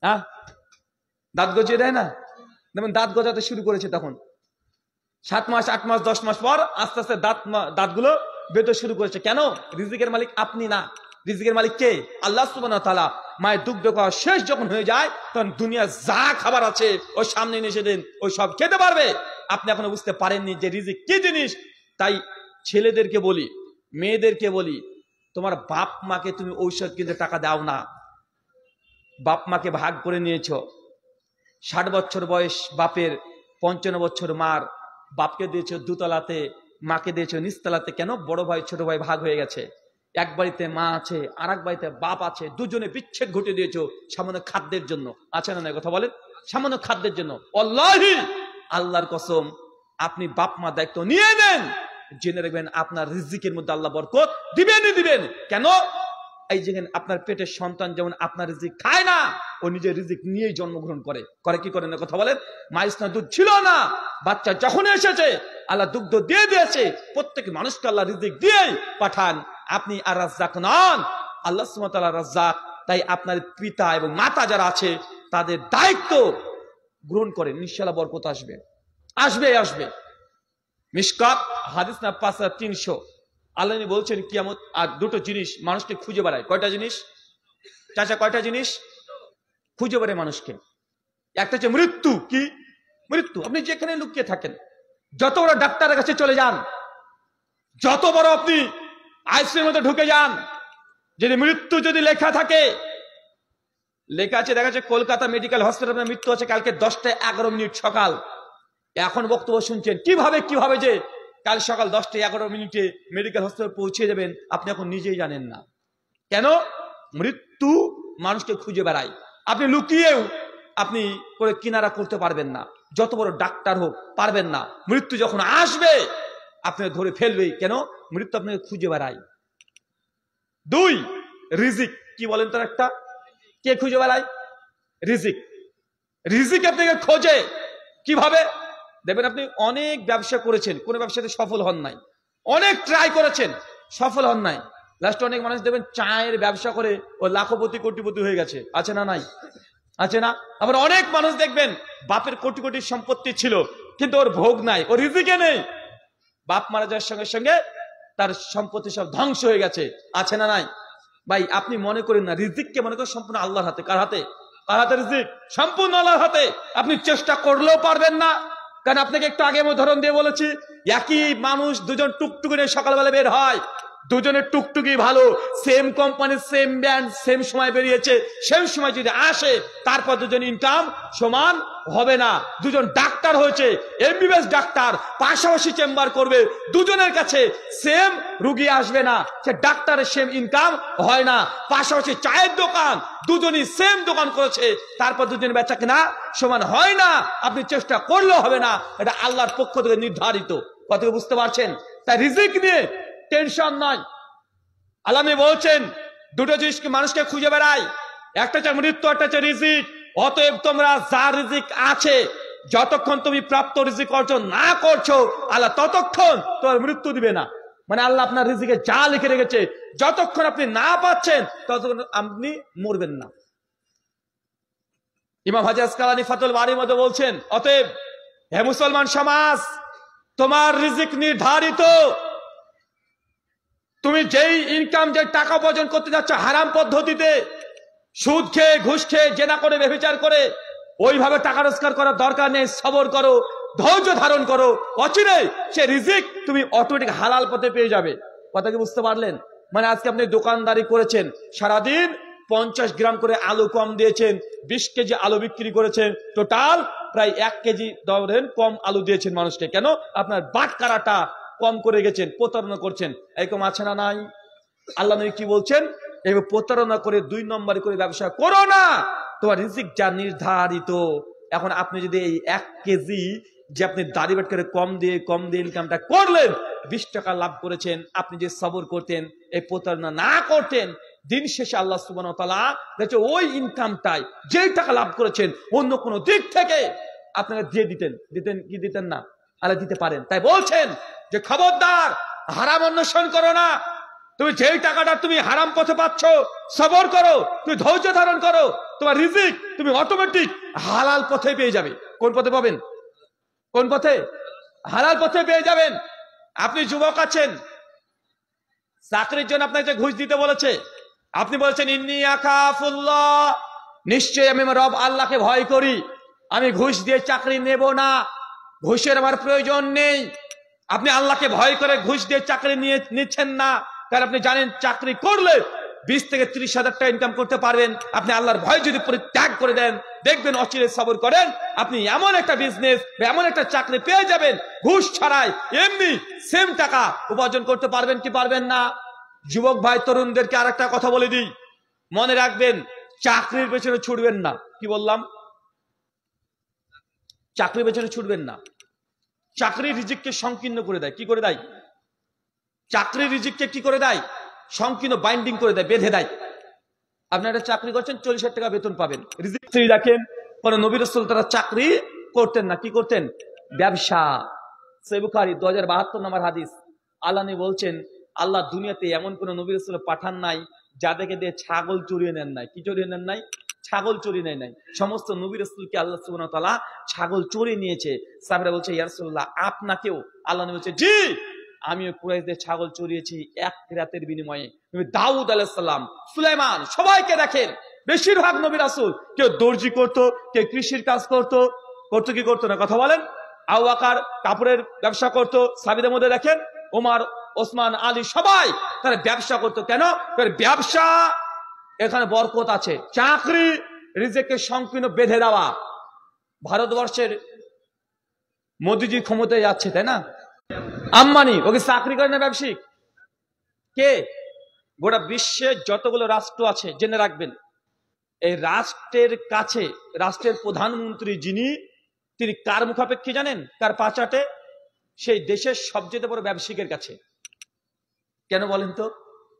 হ্যাঁ, দাঁত গজিয়ে দেয় না? যেমন দাঁত গজাতে শুরু করেছে, তখন 7 মাস, 8 মাস, 10 মাস পর আস্তে আস্তে দাঁতগুলো বেরোতে শুরু করেছে। কেন? রিজিকের মালিক আপনি না, রিজিকের মালিক কে? আল্লাহ সুবহানাহু ওয়া তাআলা। মায়ের দুগ্ধ খাওয়া শেষ যখন হয়ে যায়, তখন দুনিয়া যা খাবার আছে ওই সামনে এনে এসে দেন, ওই সব খেতে পারবে। আপনি এখনো বুঝতে পারেননি যে রিজিক কি জিনিস। তাই ছেলেদেরকে বলি, মেয়েদেরকে বলি, তোমার বাপ মাকে তুমি ঔষধ কিনতে টাকা দাও না। বাপ মাকে ভাগ করে নিয়েছ। 60 বছর বয়স বাপের, 55 বছর মার। বাপকে দিয়েছ দুতলাতে, মাকে দিয়েছ নিচতলাতে। কেন? বড় ভাই ছোট ভাই ভাগ হয়ে গেছে। এক বাড়িতে মা আছে, আর এক বাড়িতে বাপ আছে, দুজনে বিচ্ছেদ ঘটে দিয়েছ সামান্য খাদ্যের জন্য। আছে না? কথা বলেন, সামান্য খাদ্যের জন্য। আল্লাহি, আল্লাহর কসম, আপনি বাপ মা দায়িত্ব নিয়ে নেন, জেনে রাখবেন আপনার রিজিকের মধ্যে আল্লাহ বরকত দিবেনই দিবেন। কেন? এই যেখানে আপনার পেটের সন্তান যেমন আপনার রিজিক খায় না, ও নিজের রিজিক নিয়েই জন্মগ্রহণ করে। করে কি করে না? কথা বলেন। মায়ের স্তনে দুধ ছিল না, বাচ্চা যখন এসেছে আল্লাহ দুগ্ধ দিয়ে দিয়েছে। প্রত্যেক মানুষকে আল্লাহ রিজিক দিয়েই পাঠান। আপনি আর রাজ্জাক নন, আল্লাহ সুবহানাহু ওয়া তাআলা রাজ্জাক। তাই আপনার পিতা এবং মাতা যারা আছে তাদের দায়িত্ব গ্রহণ করেন, ইনশাআল্লাহ বরকত আসবে, আসবে আসবে। মিশকাত হাদিস না 5300, আল্লাহ বলছেন কিয়ামত আর 2টো জিনিস মানুষকে খুঁজে বেড়ায়। কয়টা জিনিস চাচা? কয়টা জিনিস খুঁজে বেড়ায় মানুষকে? একটা হচ্ছে মৃত্যু। কি মৃত্যু? আপনি যেখানে লুকিয়ে থাকেন, যত বড় ডাক্তারের কাছে চলে যান, যত বড় আপনি আইসিইউর মধ্যে ঢুকে যান, যদি মৃত্যু যদি লেখা থাকে, লেখা আছে, দেখা যাচ্ছে কলকাতা মেডিকেল হসপিটালে মৃত্যু আছে কালকে 10টা 11 মিনিট সকাল। এখন বক্তব্য শুনছেন কিভাবে যে কাল সকাল 10টা 11 মিনিটে মেডিকেল হসপিটাল পৌঁছে যাবেন, আপনি এখন নিজেই জানেন না। কেন? মৃত্যু মানুষকে খুঁজে বেড়ায়। আপনি লুকিয়েও আপনি করে কিনারা করতে পারবেন না, যত বড় ডাক্তার হোক পারবেন না। মৃত্যু যখন আসবে আপনাকে ধরে ফেলবে। কেন? মৃত্যু আপনাকে খুঁজে বেড়ায়। 2, রিজিক। কি বলেন তার একটা, কে খুঁজে বেড়ায়? রিজিক। রিজিক আপনাকে খোঁজে কিভাবে? দেখবেন আপনি অনেক ব্যবসা করেছেন, কোন ব্যবসাতে সফল হন নাই, অনেক ট্রাই করেছেন, সফল হন নাই। লাস্টে অনেক মানুষ দেখবেন চায়ের ব্যবসা করে ও লাখপতি কোটিপতি হয়ে গেছে, আছে না নাই? আছে না? আবার অনেক মানুষ দেখবেন বাপের কোটি কোটি সম্পত্তি ছিল কিন্তু ওর ভোগ নাই, ওর রিজিকে নেই, বাপ মারা যাওয়ার সঙ্গে সঙ্গে তার সম্পত্তি সব ধ্বংস হয়ে গেছে, আছে না নাই? ভাই আপনি মনে করেন না, রিজিককে মনে করেন সম্পূর্ণ আল্লাহর হাতে। কার হাতে? কার হাতে রিজিক? সম্পূর্ণ আল্লাহর হাতে। আপনি চেষ্টা করলেও পারবেন না, কারণ আপনাকে একটু আগে আমি উদাহরণ দিয়ে বলেছি, একই মানুষ দুজন টুকটুকি নিয়ে সকালবেলা বের হয়, দুজনের টুকটুকি ভালো, সেম কোম্পানির সেম ব্র্যান্ড, সেম সময় বেরিয়েছে, সেম সময় যদি আসে তারপর দুজন ইনকাম সমান হবে না। দুজন ডাক্তার হয়েছে, এমবিবিএস ডাক্তার, পাশাপাশি চেম্বার করবে, দুজনের কাছে সেম রুগী আসবে না, সে ডাক্তারের সেম ইনকাম হয় না। পাশাপাশি চায়ের দোকান, দুজনই সেম দোকান করেছে, তারপর দুজনের বেচা কিনা সমান হয় না। আপনি চেষ্টা করলেও হবে না, এটা আল্লাহর পক্ষ থেকে নির্ধারিত। কথা বুঝতে পারছেন? তাই রিজিক নিয়ে টেনশন নয়। আল্লাহ বলছেন দুটো জিনিস মানুষকে খুঁজে বেড়ায়, একটা হচ্ছে মৃত্যু, একটা হচ্ছে রিজিক। অতএব তোমরা যার রিজিক আছে, যতক্ষণ তুমি প্রাপ্ত রিজিক অর্জন না করছো আল্লাহ ততক্ষণ তোমার মৃত্যু দিবে না। মানে আল্লাহ আপনার রিজিকে যা লিখে রেখেছে, যতক্ষণ আপনি না পাচ্ছেন ততক্ষণ আপনি মরবেন না। ইমাম হাজি আসকালানী ফাতুল বারীর মধ্যে বলছেন, অতএব হে মুসলমান সমাজ, তোমার রিজিক নির্ধারিত। তুমি যেই ইনকাম, যে টাকা উপার্জন করতে যাচ্ছ হারাম পদ্ধতিতে, সুদ খেয়ে, ঘুষ খেয়ে, জেনা করে, ব্যভিচার করে, ওইভাবে টাকা রোজগার করার দরকার নেই। সবর করো, ধৈর্য ধারণ করো, অচিরেই সে রিজিক তুমি অটোমেটিক হালাল পথে পেয়ে যাবে। কথা কি বুঝতে পারলেন? মানে আজকে আপনি দোকানদারি করেছেন, সারাদিন 50 গ্রাম করে আলু কম দিয়েছেন, 20 কেজি আলু বিক্রি করেছেন, টোটাল প্রায় 1 কেজি ধরেন কম আলু দিয়েছেন মানুষকে। কেন? আপনার বাটকারাটা কম করে গেছেন, প্রতারণা করছেন। এরকম আছে না নাই? আল্লাহ নবী কি বলছেন? এই প্রতারণা করে 2 নম্বর করে ব্যবসা করো না, তোমার রিজিক যা নির্ধারিত। এখন আপনি যদি এই 1 কেজি যে আপনি দাড়ি বাট করে কম দিয়ে ইনকামটা করলেন, 20 টাকা লাভ করেছেন, আপনি যে সবর করতেন, এই প্রতারণা না করতেন, দিন শেষে আল্লাহ সুবহানাহু ওয়া তাআলা দেখো ওই ইনকামটাই, যেই টাকা লাভ করেছেন, অন্য কোনো দিক থেকে আপনাকে দিয়ে দিতেন কি দিতেন না? আল্লাহ দিতে পারেন। তাই বলছেন যে খবরদার হারাম অন্বেষণ করো না। তুমি যেই টাকাটা তুমি হারাম পথে পাচ্ছ, সবর করো, তুমি ধৈর্য ধারণ করো, তোমার রিজিক তুমি অটোমেটিক হালাল পথে পেয়ে যাবে। কোন পথে পাবেন? কোন পথে? হালাল পথে পেয়ে যাবেন। আপনি যুবক আছেন, চাকরির জন্য আপনাকে ঘুষ দিতে বলেছে, আপনি বলছেন ইন্নী আখাফুল্লাহ, নিশ্চয়ই আমি আমার রব আল্লাহকে ভয় করি, আমি ঘুষ দিয়ে চাকরি নেব না, ঘুষের আমার প্রয়োজন নেই। আপনি আল্লাহকে ভয় করে ঘুষ দিয়ে চাকরি নিচ্ছেন না, কারণ আপনি জানেন চাকরি করলে 20 থেকে 30 হাজার টাকা ইনকাম করতে পারবেন। আপনি আল্লাহর ভয় যদি পরিত্যাগ করে দেন, দেখবেন অচিরে সবর করেন, আপনি এমন একটা বিজনেস, এমন একটা চাকরি পেয়ে যাবেন, ঘুষ ছাড়াই এমনি সেম টাকা উপার্জন করতে পারবেন কি পারবেন না? যুবক ভাই তরুণদেরকে আর একটা কথা বলে দিই, মনে রাখবেন, চাকরির পেছনে ছুটবেন না। কি বললাম? চাকরির পেছনে ছুটবেন না। চাকরি রিজিককে সংকীর্ণ করে দেয়। কি করে দেয়? চাকরি রিজিককে কি করে দেয়? সংকীর্ণ, বাইন্ডিং করে দেয়, বেঁধে দেয়। আপনি একটা চাকরি করছেন, 40,000 টাকা বেতন পাবেন, রিজিক রাখেন। কোন নবী রাসূল তারা চাকরি করতেন না, কি করতেন? ব্যবসা। সহিহ বুখারী 2072 নম্বর হাদিস, আল্লাহ বলছেন, আল্লাহ দুনিয়াতে এমন কোন নবী রাসূল পাঠান নাই যাদেরকে দিয়ে ছাগল চুরিয়ে নেন নাই। কি চুরিয়ে নেন নাই? ছাগল চুরি নেয় নাই। সমস্ত নবী রাসূলকে আল্লাহ সুবহানাহু ওয়া তাআলা ছাগল চুরিয়ে নিয়েছে। সাহাবারা বলছে, ইয়া রাসূলুল্লাহ আপনাকেও? আল্লাহ বলছে, জি, আমিও কুরাইশদের ছাগল চুরিয়েছি 1 রাতের বিনিময়ে। দাউদ আলাইহিস সালাম, সুলাইমান, সবাইকে দেখেন, বেশিরভাগ নবী রাসূল কেউ দর্জি করতো, কেউ কৃষির কাজ করতো কি করতো না? কথা বলেন। আবু বকর কাপড়ের ব্যবসা করতো, সাহাবীদের মধ্যে দেখেন ওমর, ওসমান, আলী, সবাই তারা ব্যবসা করতো। কেন? ব্যবসা, এখানে বরকত আছে। চাকরি রিজিককে সংকীর্ণ বেঁধে দেওয়া। ভারতবর্ষের মোদিজি ক্ষমতায় যাচ্ছে, তাই না? আম্বানি, ওকে চাকরি করে না ব্যবসায়িক? কে? গোটা বিশ্বের যতগুলো রাষ্ট্র আছে জেনে রাখবেন, এই রাষ্ট্রের কাছে রাষ্ট্রের প্রধানমন্ত্রী যিনি, তিনি কার মুখাপেক্ষী জানেন? কার পাচাটে? সেই দেশের সবচেয়ে বড় ব্যবসায়িকের কাছে। কেন বলেন তো?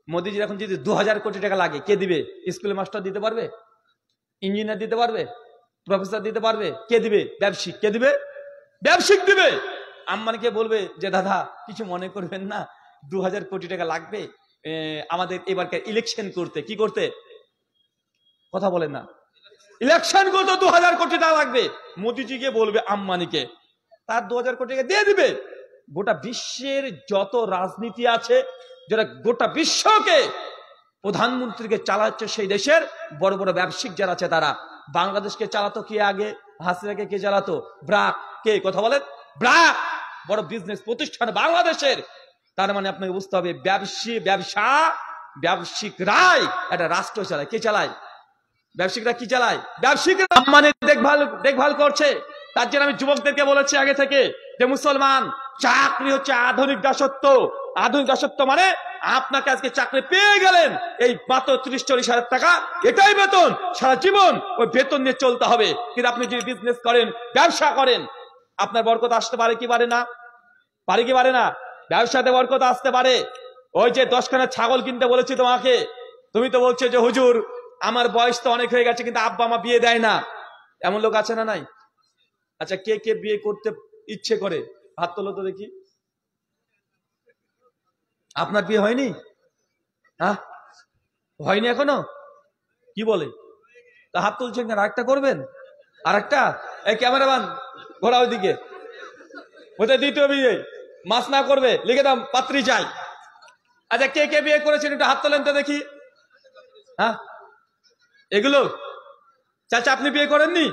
মোদিজির এখন যদি 2000 কোটি টাকা লাগে, কে দিবে? স্কুল মাস্টার দিতে পারবে? ইঞ্জিনিয়ার দিতে পারবে? প্রফেসর দিতে পারবে? কে দিবে? ব্যবসায়িক। কে দিবে? ব্যবসায়িক দিবে। আম্বানিকে বলবে যে দাদা কিছু মনে করবেন না, 2000 কোটি টাকা লাগবে আমাদের এবারকার ইলেকশন করতে। কি করতে? কথা বলেন না। ইলেকশন করতে 2000 কোটি টাকা লাগবে। মোদিজিকে বলবে আম্বানিকে, তার 2000 কোটি টাকা দিয়ে দিবে। গোটা বিশ্বের যত রাজনীতি আছে, যারা গোটা বিশ্বকে প্রধানমন্ত্রীকে চালাচ্ছে, সেই দেশের বড় বড় ব্যবসায়িক যারা আছে তারা। বাংলাদেশকে চালাতো কে আগে? হাসিনাকে কে চালাতো? ব্রাক। কে? কথা বলেন। ব্রাক বড় বিজনেস প্রতিষ্ঠান বাংলাদেশের। তার মানে আপনাকে বুঝতে হবে, ব্যবসায়িকরাই একটা রাষ্ট্র চালায়। কে চালায়? ব্যবসায়িকরা। কি চালায়? ব্যবসায়িকরা। আম্বানি দেখভাল করছে। তার জন্য আমি যুবকদেরকে বলেছি আগে থেকে যে মুসলমান, চাকরি হচ্ছে আধুনিক দাসত্ব। আধুনিক দাসত্ব মানে আপনাকে আজকে চাকরি পেয়ে গেলেন, এই মাত্র 30-40 হাজার টাকা, এটাই বেতন। সারা জীবন ওই বেতন নিয়ে চলতে হবে। কিন্তু আপনি যদি বিজনেস করেন, ব্যবসা করেন, আপনার বরকত আসতে পারে কি পারে না? পারে কি পারে না? ব্যবসাতে বরকত আসতে পারে। ওই যে 10খানা ছাগল কিনতে বলেছি তোমাকে, তুমি তো বলছো যে হুজুর আমার বয়স তো অনেক হয়ে গেছে, কিন্তু আব্বা মা বিয়ে দেয় না। এমন লোক আছে না নাই? আচ্ছা, কে কে বিয়ে করতে ইচ্ছে করে? হাত তোলো তো দেখি। আপনার বিয়ে হয়নি? হ্যাঁ, হয়নি এখনো? কি বলে? তা হাত তুলছেন কেন? আরেকটা করবেন? আরেকটা? এই ক্যামেরাম্যান ঘোরা ওইদিকে, ওদের দ্বিতীয় বিয়ে মাস না করবে, লিখে দাম পাত্রী চাই। আচ্ছা, কে কে বিয়ে করেছেন একটু হাত তোলেন তো দেখি। হ্যাঁ, এগুলো চাচা আপনি বিয়ে করেননি?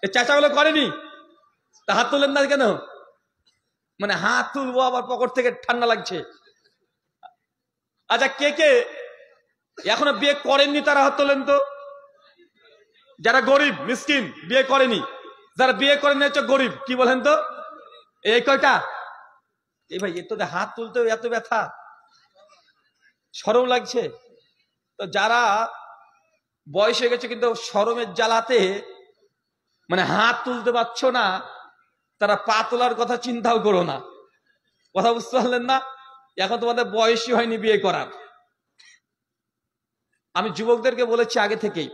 এই চাচাগুলো করেনি? তা হাত তোলেন না কেন? মানে হাত তুলবো আবার পকেট থেকে ঠান্ডা লাগছে। আচ্ছা, কে কে এখনো বিয়ে করেননি তারা হাত তোলেন তো। যারা গরিব মিসকিন বিয়ে করেনি, যারা বিয়ে করেনি হচ্ছে গরিব। কি বলেন তো? এই কয়টা? এই ভাই, এত হাত তুলতে এত ব্যথা, শরম লাগছে। তো যারা বয়স হয়ে গেছে কিন্তু শরমের জ্বালাতে মানে হাত তুলতে পারছো না, তারা পা তোলার কথা চিন্তাও করো না। কথা বুঝতে পারলেন না? এখন তোমাদের বয়সই হয়নি বিয়ে করার। আমি যুবকদেরকে বলেছি আগে থেকেই,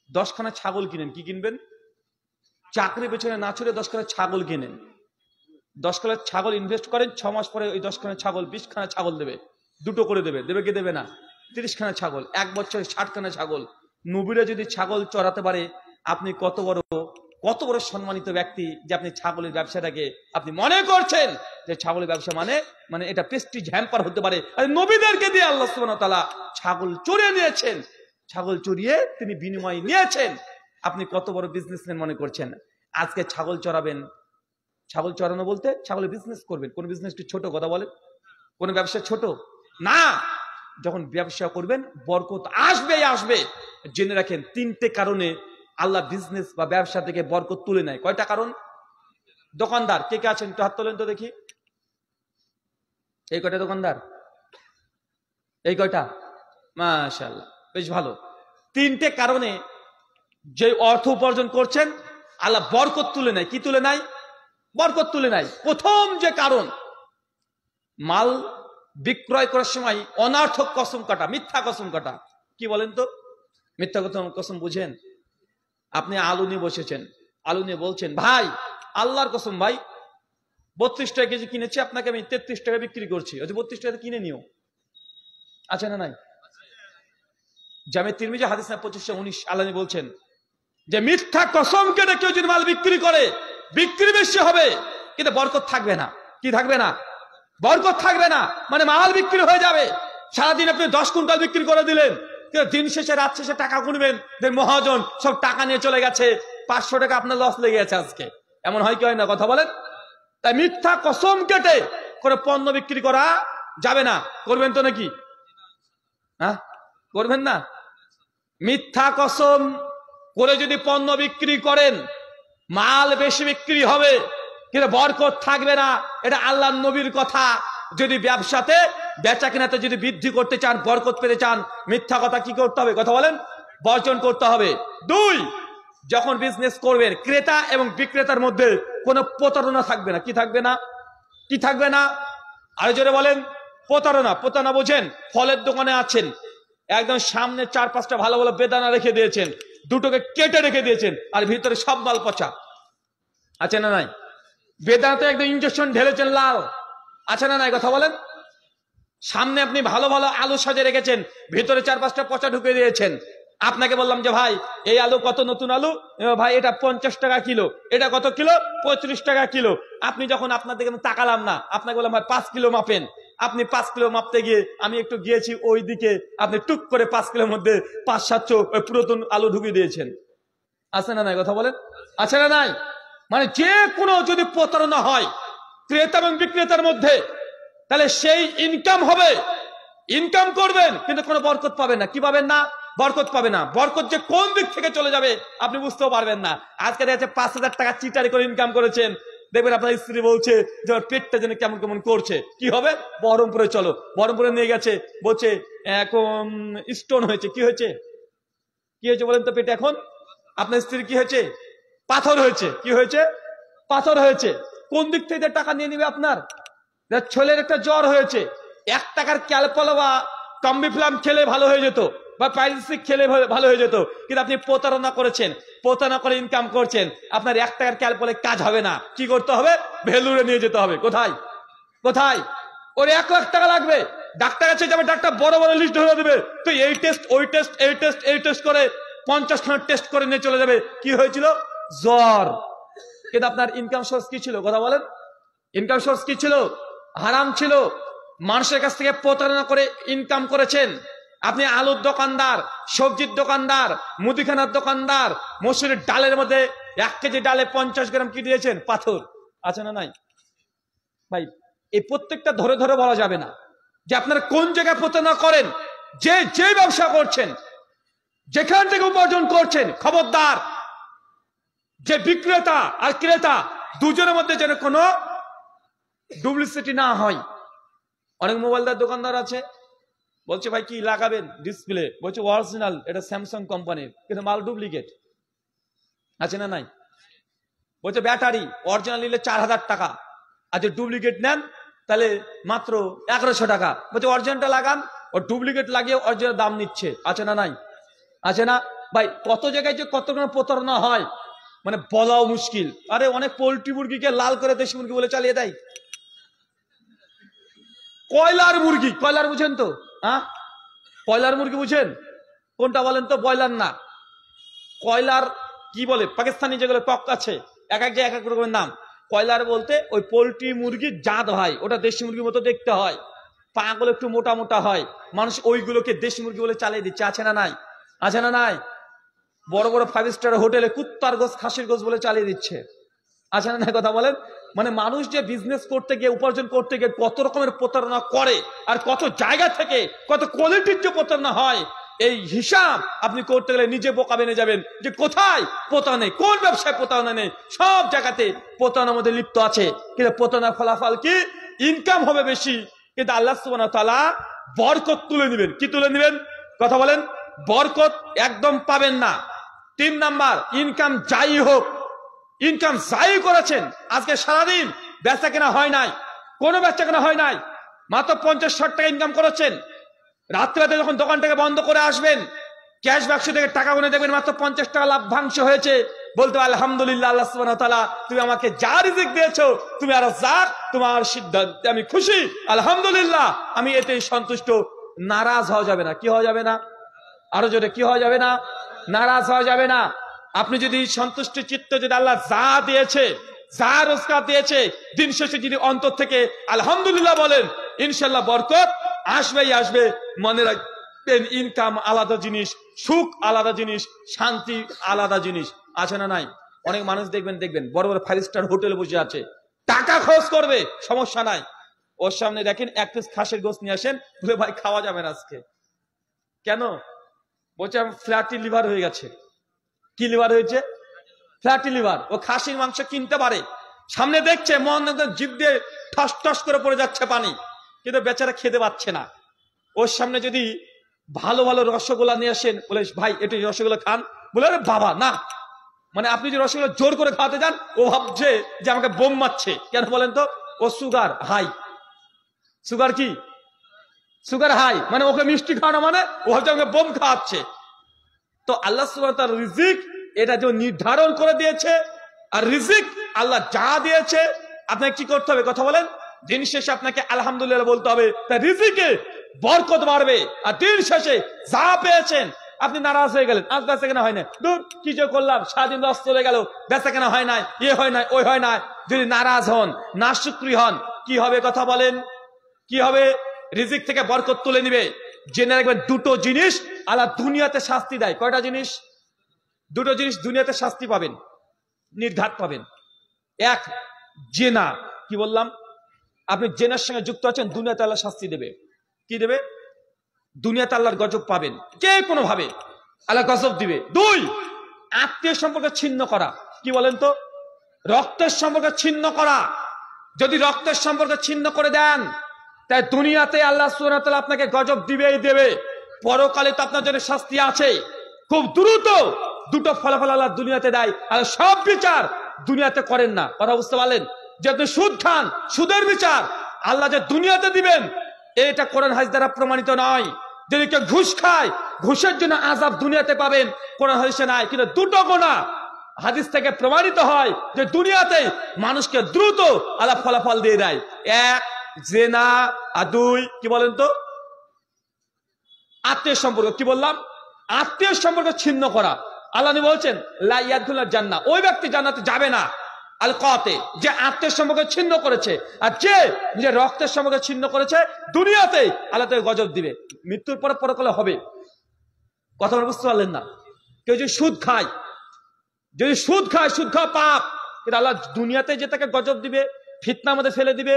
10খানা ছাগল কিনেন। কি কিনবেন? চাকরি পেছনে না ছুড়ে 10খানা ছাগল কিনেন। 10খানা ছাগল ইনভেস্ট করেন, 6 মাস পরে ওই 10খানা ছাগল 20খানা ছাগল দেবে। দুটো করে দেবে। দেবে কি দেবে না? 30খানা ছাগল। 1 বছরে 60খানা ছাগল। নবীরা যদি ছাগল চড়াতে পারে, আপনি কত বড় সম্মানিত ব্যক্তি যে আপনি ছাগলের ব্যবসাটাকে আপনি মনে করছেন যে ছাগলের ব্যবসা মানে এটা প্রেস্টিজ হ্যাম্পার হতে পারে। আর নবীদেরকে দিয়ে আল্লাহ সুবহানাহু ওয়া তাআলা ছাগল চড়িয়ে নিয়েছেন। ছাগল চড়িয়ে তিনি বিনিময় নিয়েছেন। আপনি কত বড় বিজনেসম্যান মনে করছেন। আজকে ছাগল চড়াবেন। ছাগল চড়ানো বলতে ছাগলের বিজনেস করবেন। কোন বিজনেস কি ছোট? কথা বলেন। কোন ব্যবসা ছোট না। যখন ব্যবসা করবেন বরকত আসবে। জেনে রাখেন, 3টে কারণে আল্লাহ বিজনেস বা ব্যবসা থেকে বরকত তুলে নেয়। কয়টা কারণ? দোকানদার কে কে আছেন একটু হাত তোলেন তো দেখি। এই কয়টা দোকানদার? এই কয়টা? মাশাআল্লাহ, বেশ ভালো। 3টে কারণে যে অর্থ উপার্জন করছেন আল্লাহ বরকত তুলে নেয়। কি তুলে নেয়? বরকত তুলে নেয়। প্রথম যে কারণ, মাল বিক্রয় করার সময় অনার্থক কসম কাটা, মিথ্যা কসম কাটা। কি বলেন তো? মিথ্যা কসম বুঝেন? আপনি আলু নিয়ে বসেছেন, আলু নিয়ে বলছেন ভাই আল্লাহর কসম ভাই 32 টাকা কেজি কিনেছি, আপনাকে আমি 33 টাকা বিক্রি করছি। 32 টাকা কিনে নিও। আছে না নাই? জামে তিরমিজি হাদিস 2519 আল্লাহ বলছেন যে মিথ্যা কসম কেটে কেউ যদি মাল বিক্রি করে, বিক্রি বেশি হবে কিন্তু বরকত থাকবে না। কি থাকবে না? বরকত থাকবে না। মানে মাল বিক্রি হয়ে যাবে। সারাদিন আপনি 10 কুইন্টাল বিক্রি করে দিলেন, দিন শেষে রাত শেষে টাকা গুনবেন, মহাজন সব টাকা নিয়ে চলে গেছে, 500 টাকা আপনার লস লেগে গেছে আজকে। এমন হয় কি হয় না? কথা বলেন। তাই মিথ্যা কসম কেটে করে পণ্য বিক্রি করা যাবে না। করবেন তো নাকি? হ্যাঁ, করবেন না? মিথ্যা কসম করে যদি পণ্য বিক্রি করেন, মাল বেশি বিক্রি হবে কিন্তু বরকত থাকবে না। এটা আল্লাহর নবীর কথা। যদি ব্যবসাতে বেচা কেনাতে যদি বৃদ্ধি করতে চান, বরকত পেতে চান, মিথ্যা কথা কি করতে হবে? কথা বলেন। বর্জন করতে হবে। 2, যখন বিজনেস করবেন ক্রেতা এবং বিক্রেতার মধ্যে কোনো প্রতারণা থাকবে না। কি থাকবে না? কি থাকবে না? আরো জোরে বলেন। প্রতারণা। প্রতারণা বোঝেন? ফলের দোকানে আছেন, একদম সামনে 4-5টা ভালো ভালো বেদানা রেখে দিয়েছেন, দুটোকে কেটে রেখে দিয়েছেন, আর ভিতরে সব মাল পচা। আছে না নাই? বেদানাতে একদম ইঞ্জেকশন ঢেলেছেন লাল। আছে না নাই? কথা বলেন। সামনে আপনি ভালো ভালো আলু সাজিয়ে রেখেছেন, ভিতরে 4-5টা পচা ঢুকে দিয়েছেন। আপনাকে বললাম যে ভাই এই আলু কত, নতুন আলু, ভাই এটা 50 টাকা কিলো। এটা কত কিলো? 35 টাকা কিলো। আপনি যখন আপনার দিকে আমি তাকালাম না, আপনাকে বললাম ভাই 5 কিলো মাপেন। আপনি 5 কিলো মাপতে গিয়ে আমি একটু গিয়েছি ওই দিকে, আপনি টুক করে 5 কিলোর মধ্যে 5-700 পুরাতন আলু ঢুকিয়ে দিয়েছেন। আছে না নাই? কথা বলেন। আছে না নাই? মানে যে কোনো যদি প্রতারণা হয় ক্রেতা এবং বিক্রেতার মধ্যে, তাহলে সেই ইনকাম হবে, ইনকাম করবেন কিন্তু কোনো বরকত পাবেন না। কি পাবেন না? বরকত পাবে না। বরকত যে কোন দিক থেকে চলে যাবে আপনি বুঝতেও পারবেন না। আজকে দেখা যাচ্ছে 5,000 টাকা চিটারি করে ইনকাম করেছেন, দেখবেন আপনার স্ত্রী বলছে যে পেটটা যেন কেমন কেমন করছে। কি হবে? বহরমপুরে চলো। বহরমপুরে নিয়ে গেছে, বলছে এখন স্টোন হয়েছে। কি হয়েছে? কি হয়েছে বলেন তো পেটে? এখন আপনার স্ত্রী কি হয়েছে? পাথর হয়েছে। কি হয়েছে? পাথর হয়েছে। কোন দিক থেকে টাকা নিয়ে নিবে আপনার? ছেলের একটা জ্বর হয়েছে, 1 টাকার ক্যালপল বা কম্বিফ্লাম খেলে ভালো হয়ে যেত, বা পাইলসিক খেলে ভালো হয়ে যেত, কিন্তু আপনি প্রতারণা করেছেন, প্রতারণা করে ইনকাম করছেন। আপনার 1 টাকার ক্যালপলে কাজ হবে না। কি করতে হবে? ভেলুরে নিয়ে যেতে হবে। কোথায়? কোথায়? ওর 1 লাখ টাকা লাগবে। ডাক্তার কাছে যাবে, ডাক্তার বড় বড় লিস্ট ধরে দেবে, তো এই টেস্ট ওই টেস্ট এই টেস্ট এই টেস্ট করে 50 খানা টেস্ট করে নিয়ে চলে যাবে। কি হয়েছিল? জ্বর। কিন্তু আপনার ইনকাম সোর্স কি ছিল? কথা বলেন। ইনকাম সোর্স কি ছিল? হারাম ছিল। মানুষের কাছ থেকে প্রতারণা করে ইনকাম করেছেন। আপনি আলুর দোকানদার, সবজির দোকানদার, মুদিখানার দোকানদার, মসুরের ডালের মধ্যে 1 কেজি ডালে 50 গ্রাম কি দিয়েছেন? পাথর। আছে না নাই? ভাই এই প্রত্যেকটা ধরে ধরে বলা যাবে না যে আপনারা কোন জায়গায় প্রতারণা করেন। যে যে ব্যবসা করছেন, যেখান থেকে উপার্জন করছেন, খবরদার যে বিক্রেতা আর ক্রেতা দুজনের মধ্যে যেন কোনো ডুপ্লিসিটি না হয়। অনেক মোবাইলদার দোকানদার আছে, বলছে ভাই কি লাগাবেন ডিসপ্লে, বলছে অরিজিনাল, এটা স্যামসাং কোম্পানির, কিন্তু মাল ডুপ্লিকেট। আছে না নাই? বলছে ব্যাটারি অরিজিনাল নিলে 4,000 টাকা, আর যদি ডুপ্লিকেট নেন তাহলে মাত্র 1100 টাকা। বলছে অরিজিনালটা লাগান, ও ডুপ্লিকেট লাগিয়ে অরিজিনাল দাম নিচ্ছে। আছে না নাই? আছে না? ভাই কত জায়গায় যে কত রকম প্রতারণা হয় মানে বলাও মুশকিল। আরে অনেক পোল্ট্রি মুরগিকে লাল করে দেশি মুরগি বলে চালিয়ে দেয়। কয়লার মুরগি, কয়লার বুঝেন তো? হ্যাঁ, কয়লার মুরগি বুঝেন? কোনটা বলেন তো? ব্রয়লার না, কয়লার কি বলে পাকিস্তানি যেগুলো কক আছে, এক এক জায়গায় এক এক রকমের নাম। কয়লার বলতে ওই পোল্ট্রি মুরগির জাত হয়, ওটা দেশি মুরগির মতো দেখতে হয়, পাগুলো একটু মোটা মোটা হয়। মানুষ ওইগুলোকে দেশি মুরগি বলে চালিয়ে দিচ্ছে। আছে না নাই? আছে না নাই? বড় বড় 5 স্টার হোটেলে কুত্তার গোস, খাসির গোস বলে চালিয়ে দিচ্ছে। আছে না নাই? কথা বলেন। মানে মানুষ যে বিজনেস করতে গিয়ে, উপার্জন করতে গিয়ে কত রকমের প্রতারণা করে, আর কত জায়গা থেকে কত কোয়ালিটির যে প্রতারণা হয়, এই হিসাব আপনি করতে গেলে নিজে বোকা বেনে যাবেন যে কোথায় প্রতারণা নেই, কোন ব্যবসায় প্রতারণা নেই। সব জায়গাতে প্রতারণার মধ্যে লিপ্ত আছে। কিন্তু প্রতারণার ফলাফল কি? ইনকাম হবে বেশি, কিন্তু আল্লাহ সুবহানাহু ওয়া তাআলা বরকত তুলে নেবেন। কি তুলে নেবেন? কথা বলেন। বরকত একদম পাবেন না। 3 নাম্বার, ইনকাম যাই হোক, ইনকাম যাই করেছেন, আজকে সারাদিন বেচা কেনা হয় নাই, কোনো বেচা কেনা হয় নাই, মাত্র 50-60 টাকা ইনকাম করেছেন। রাত্রিতে যখন দোকানটাকে বন্ধ করে আসবেন, ক্যাশ বাক্স থেকে টাকা গুনে দেখবেন মাত্র 50 টাকা লাভ্যাংশ হয়েছে। বলতে আলহামদুলিল্লাহ, আল্লাহ সুবহানাহু ওয়া তাআলা তুমি আমাকে যা রিজিক দিয়েছো, তুমি আরো যাক, তোমার সিদ্ধান্তে আমি খুশি, আলহামদুলিল্লাহ, আমি এতে সন্তুষ্ট। নারাজ হওয়া যাবে না। কি হওয়া যাবে না? আরো জোরে, কি হওয়া যাবে না? নারাজ হওয়া যাবে না। আপনি যদি সন্তুষ্ট চিত্ত, যদি আল্লাহ যা দিয়েছে, যা রোজগার দিয়েছে, দিন শেষে যদি অন্তর থেকে আলহামদুলিল্লাহ বলেন, ইনশাল্লাহ বরকত আসবেই আসবে। মনে রাখবেন, ইনকাম আলাদা জিনিস, সুখ আলাদা জিনিস, শান্তি আলাদা জিনিস। আছে না নাই? অনেক মানুষ দেখবেন বড় বড় 5 স্টার হোটেলে বসে আছে, টাকা খরচ করবে, সমস্যা নাই, ওর সামনে দেখেন 1 পিস খাসির গোশত নিয়ে আসেন, বলে ভাই খাওয়া যাবে না আজকে। কেন? বলছে ফ্ল্যাটি লিভার হয়ে গেছে। কি লিভার হয়েছে? ফ্ল্যাটি লিভার। ও খাসির মাংস কিনতে পারে, সামনে দেখছে, মন জিভ দিয়ে ঠস ঠস করে পড়ে যাচ্ছে পানি, কিন্তু বেচারা খেতে পাচ্ছে না। ওর সামনে যদি ভালো ভালো রসগোল্লা নিয়ে আসেন, বলে ভাই একটু রসগোল্লা খান, বলে আরে বাবা না। মানে আপনি যে রসগোল্লা জোর করে খাওয়াতে যান, ও ভাবছে যে আমাকে বোম মারছে। কেন বলেন তো? ও সুগার হাই। সুগার কি সুগার হাই মানে ওকে মিষ্টি খাওয়ানো মানে ও হচ্ছে ওকে বোম খাওয়াচ্ছে। তো আল্লাহ সুবহানাহু ওয়া তাআলা রিজিক এটা যে নির্ধারণ করে দিয়েছে, আর রিজিক আল্লাহ যা দিয়েছে আপনাকে কি করতে হবে কথা বলেন, দিন শেষে আপনাকে আলহামদুলিল্লাহ বলতে হবে। তাই রিজিকে বরকত বাড়বে, আর দিন শেষে যা পেয়েছেন আপনি নারাজ হয়ে গেলেন, আজ বেচা কেনা হয় না, দূর কি যে করলাম সারাদিন লস চলে গেল, বেচা কেনা হয় নাই, এ হয় নাই ওই হয় নাই, যদি নারাজ হন নাশুকরি হন কি হবে কথা বলেন, কি হবে? রিজিক থেকে বরকত তুলে নিবে। জেনে রাখবেন দুটো জিনিস আল্লাহ দুনিয়াতে শাস্তি দেয়। কয়টা জিনিস? দুটো জিনিস দুনিয়াতে শাস্তি পাবেন, নির্ঘাত পাবেন। এক, জেনা। কি বললাম? আপনি জেনার সঙ্গে যুক্ত আছেন, দুনিয়াতে আল্লাহ শাস্তি দেবে। কি দেবে? দুনিয়াতে আল্লাহর গজব পাবেন, যে কোনো ভাবে আল্লাহ গজব দিবে। দুই, আত্মীয় সম্পর্ক ছিন্ন করা। কি বলেন তো? রক্তের সম্পর্ক ছিন্ন করা। যদি রক্তের সম্পর্ক ছিন্ন করে দেন তাই দুনিয়াতে আল্লাহ সুবহানাহু ওয়া তাআলা আপনাকে গজব দিবেই দেবে, পরকালে তো আপনার জন্য শাস্তি আছে। খুব দ্রুত দুটো ফলাফল আল্লাহ দুনিয়াতে দেয়, আর সব বিচার দুনিয়াতে করেন না। কথা বুঝতে পারলেন? যে আপনি সুদ খান, সুদের বিচার আল্লাহ যে দুনিয়াতে দিবেন এটা কোরআন হাদিস দ্বারা প্রমাণিত নয়। যদি কেউ ঘুষ খায়, ঘুষের জন্য আযাব দুনিয়াতে পাবেন, কোরআন হাদিসে নাই। কিন্তু দুটো গুনাহ হাদিস থেকে প্রমাণিত হয় যে দুনিয়াতে মানুষকে দ্রুত আল্লাহ ফলাফল দিয়ে দেয়। এক, জেনা। আর দুই, কি বলেন তো? আত্মীয় সম্পর্ক। কি বললাম? আত্মীয় সম্পর্ক ছিন্ন করা। আল্লাহ নবী বলছেন লা ইয়াদখুলুল জান্নাহ, ওই ব্যক্তি জান্নাতে যাবে না। আল কাতে, যে আত্মীয় সম্পর্ক ছিন্ন করেছে, আর যে নিজের রক্তের সম্পর্ক ছিন্ন করেছে দুনিয়াতে আল্লাহ তাকে গজব দিবে, মৃত্যুর পরে পরকালে হবে। কথা বুঝতে পারলেন না? কেউ যদি সুদ খায়, যদি সুদ খায়, সুদ খাওয়া পাপ, কিন্তু আল্লাহ দুনিয়াতে যে তাকে গজব দিবে, ফিতনার মধ্যে ফেলে দিবে,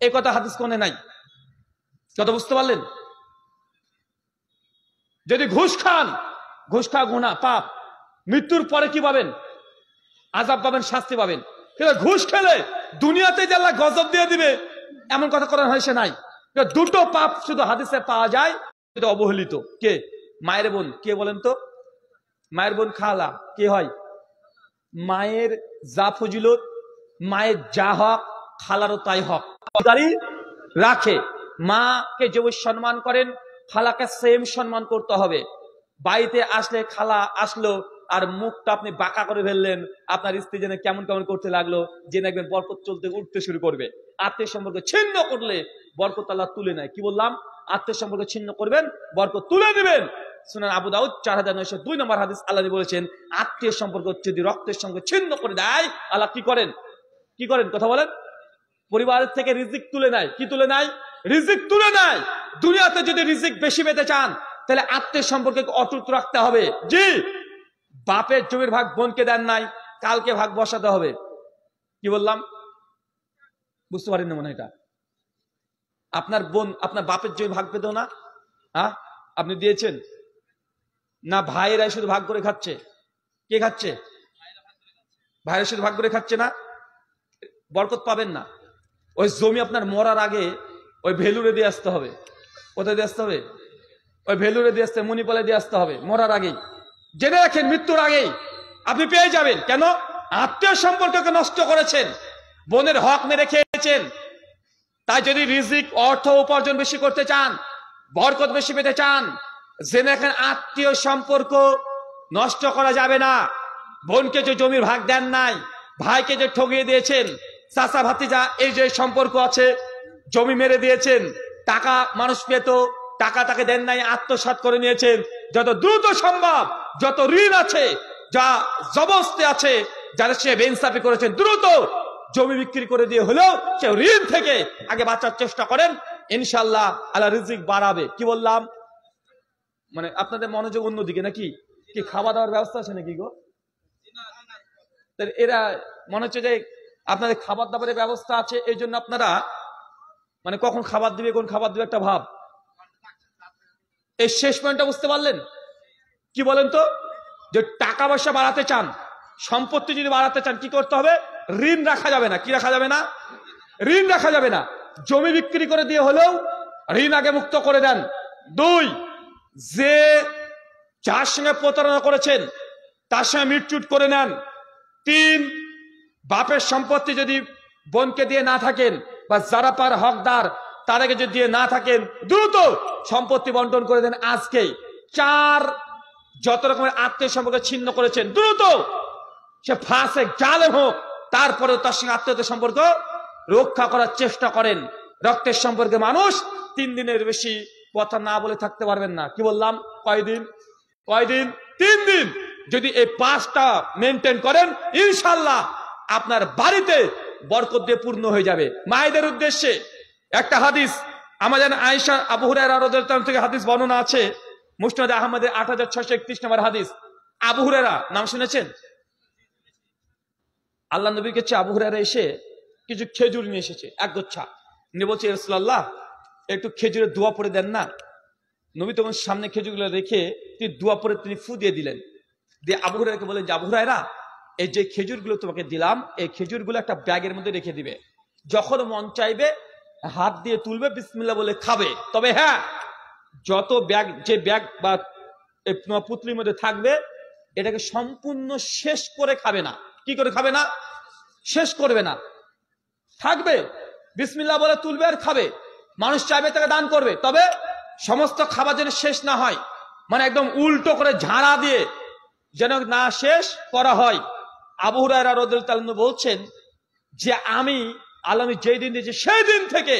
এই কথা হাদিস কোনে নাই। কথা বুঝতে পারলেন? যদি ঘুষ খান, ঘুষ খাওয়া গুনাহ পাপ, মৃত্যুর পরে কি পাবেন? আযাব পাবেন, শাস্তি পাবেন। কিন্তু ঘুষ খেলে দুনিয়াতে যে আল্লাহ গজব দিয়ে দিবে এমন কথা কোরআন হাদিসে নাই। দুটো পাপ শুধু হাদিসে পাওয়া যায়, এটা অবহেলিত। কে? মায়ের বোন। কে বলেন তো? মায়ের বোন খালা। কে হয়? মায়ের যা ফজিলত, মায়ের যা হক, খালারও তাই হক রাখে। মাকে যে সম্মান করেন, খালাকে সেম সম্মান করতে হবে। বাড়িতে আসলে খালা আসলো আর মুখটা আপনি বাঁকা করে ফেললেন, আপনার স্ত্রী যেন কেমন কেমন করতে লাগলো, যে দেখবেন বরকত চলতে উঠতে শুরু করবে। আত্মীয় সম্পর্ক ছিন্ন করলে বরকত আল্লাহ তুলে নেয়। কি বললাম? আত্মীয় সম্পর্ক ছিন্ন করবেন, বরকত তুলে নেবেন। সুনান আবু দাউদ 4902 নম্বর হাদিস। আল্লাহ বলেছেন আত্মীয় সম্পর্ক যদি রক্তের সঙ্গে ছিন্ন করে দেয় আল্লাহ কি করেন? কি করেন কথা বলেন? পরিবারের থেকে রিজিক তুলে নেয়। কি তুলে নেয়? রিজিক তুলে নেয়। দুনিয়াতে যদি রিজিক বেশি পেতে চান তাহলে আত্মীয় সম্পর্কে অটুট রাখতে হবে। জি, বাপের জমির ভাগ বোনকে দেন নাই, কালকে ভাগ বসাতে হবে। কি বললাম? বুঝতে পারেন না মনে হয়? এটা আপনার বোন আপনার বাপের জমি ভাগ পেত না, হ্যাঁ আপনি দিয়েছেন না? ভাইয়েরাই শুধু ভাগ করে খাচ্ছে। কে খাচ্ছে? ভাইয়েরা শুধু ভাগ করে খাচ্ছে না, বরকত পাবেন না। ওই জমি আপনার মরার আগে ওই ভেলুরে দিয়ে আসতে হবে। কোথায় দিয়ে আসতে হবে? ওই ভেলুরে দিয়ে আসতে, মণিপালে দিয়ে আসতে হবে মরার আগেই। জেনে রাখেন মৃত্যুর আগেই আপনি পেয়ে যাবেন। কেন? আত্মীয় সম্পর্ককে নষ্ট করেছেন, বোনের হক মেরে খেয়েছেন। তাই যদি রিজিক অর্থ উপার্জন বেশি করতে চান, বরকত বেশি পেতে চান, জেনে রাখেন আত্মীয় সম্পর্ক নষ্ট করা যাবে না। বোনকে যে জমির ভাগ দেন নাই, ভাইকে যে ঠকিয়ে দিয়েছেন, চাচা ভাতিজা এই যে সম্পর্ক আছে, জমি মেরে দিয়েছেন, টাকা মানুষ পেত, টাকা তাকে দেন নাই, আত্মসাৎ করে নিয়েছেন। যত দ্রুত সম্ভব যত ঋণ আছে, যা জবস্তে আছে, যাদের সে বেইনসাফি করেছেন, দ্রুত জমি বিক্রি করে দিয়ে হলেও সে ঋণ থেকে আগে বাঁচার চেষ্টা করেন। ইনশাআল্লাহ আল্লাহ রিজিক বাড়াবে। কি বললাম? মানে আপনাদের মনোযোগ অন্যদিকে নাকি? কি খাওয়া দাওয়ার ব্যবস্থা আছে নাকি গো? এরা মনে হচ্ছে যে আপনাদের খাবার দাবারের ব্যবস্থা আছে, এই জন্য আপনারা মানে কখন খাবার দিবে কোন খাবার দিবে একটা ভাব। এই শেষ পয়েন্টটা বুঝতে পারলেন? কি বলেন তো? যে টাকা পয়সা বাড়াতে চান, সম্পত্তি যদি বাড়াতে চান কি করতে হবে? ঋণ রাখা যাবে না। কি রাখা যাবে না? ঋণ রাখা যাবে না। জমি বিক্রি করে দিয়ে হলেও ঋণ আগে মুক্ত করে দেন। দুই, যে যার সঙ্গে প্রতারণা করেছেন তার সঙ্গে মিটচুট করে নেন। তিন, বাপের সম্পত্তি যদি বোনকে দিয়ে না থাকেন বা যারা পার হকদার তার আগে যদি দিয়ে না থাকেন দ্রুত সম্পত্তি বন্টন করে দেন আজকেই। 4 যত রকমের আত্মীয় সম্পর্ক ছিন্ন করেছেন দ্রুত, সে ফাসেক জালেম হোক, তারপরেও তার সঙ্গে আত্মীয়তার সম্পর্ক রক্ষা করার চেষ্টা করেন। রক্তের সম্পর্কে মানুষ 3 দিনের বেশি কথা না বলে থাকতে পারবেন না। কি বললাম? কয়দিন? 3 দিন। যদি এই 5টা মেনটেন করেন ইনশাআল্লাহ আপনার বাড়িতে বরকত দিয়ে পূর্ণ হয়ে যাবে। মায়েদের উদ্দেশ্যে একটা হাদিস, আমাদের আয়েশা আবু হুরায়রা রাদিয়াল্লাহু তাআলা থেকে হাদিস বর্ণনা আছে, মুসনাদ আহমদের 8631 নম্বর হাদিস। আবু হুরায়রা নাম শুনেছেন? আল্লাহ নবীর কাছে আবু হুরায়রা এসে কিছু খেজুর নিয়ে এসেছে, এক গোছা নিয়ে বলছে, রাসূলুল্লাহ একটু খেজুরের দোয়া পড়ে দেন না। নবী তখন সামনে খেজুরগুলো রেখে তিনি দোয়া পড়ে তিনি ফু দিয়ে দিলেন। দিয়ে আবু হুরায়রাকে বলেন যে, আবু হুরায়রা এই যে খেজুরগুলো তোমাকে দিলাম, এই খেজুরগুলো একটা ব্যাগের মধ্যে রেখে দিবে, যখন মন চাইবে হাত দিয়ে তুলবে, বিসমিল্লাহ বলে খাবে। তবে হ্যাঁ, যত ব্যাগ, যে ব্যাগ বা পুতলির মধ্যে থাকবে এটাকে সম্পূর্ণ শেষ করে খাবে না। কি করে খাবে না? শেষ করবে না, থাকবে, বিসমিল্লাহ বলে তুলবে আর খাবে। মানুষ চাইবে তাকে দান করবে, তবে সমস্ত খাবার যেন শেষ না হয়, মানে একদম উল্টো করে ঝাড়া দিয়ে যেন না শেষ করা হয়। আবু হুরায়রা রাদিয়াল্লাহু তাআলা বলছেন যে আমি যেই দিন দিয়েছি সেই দিন থেকে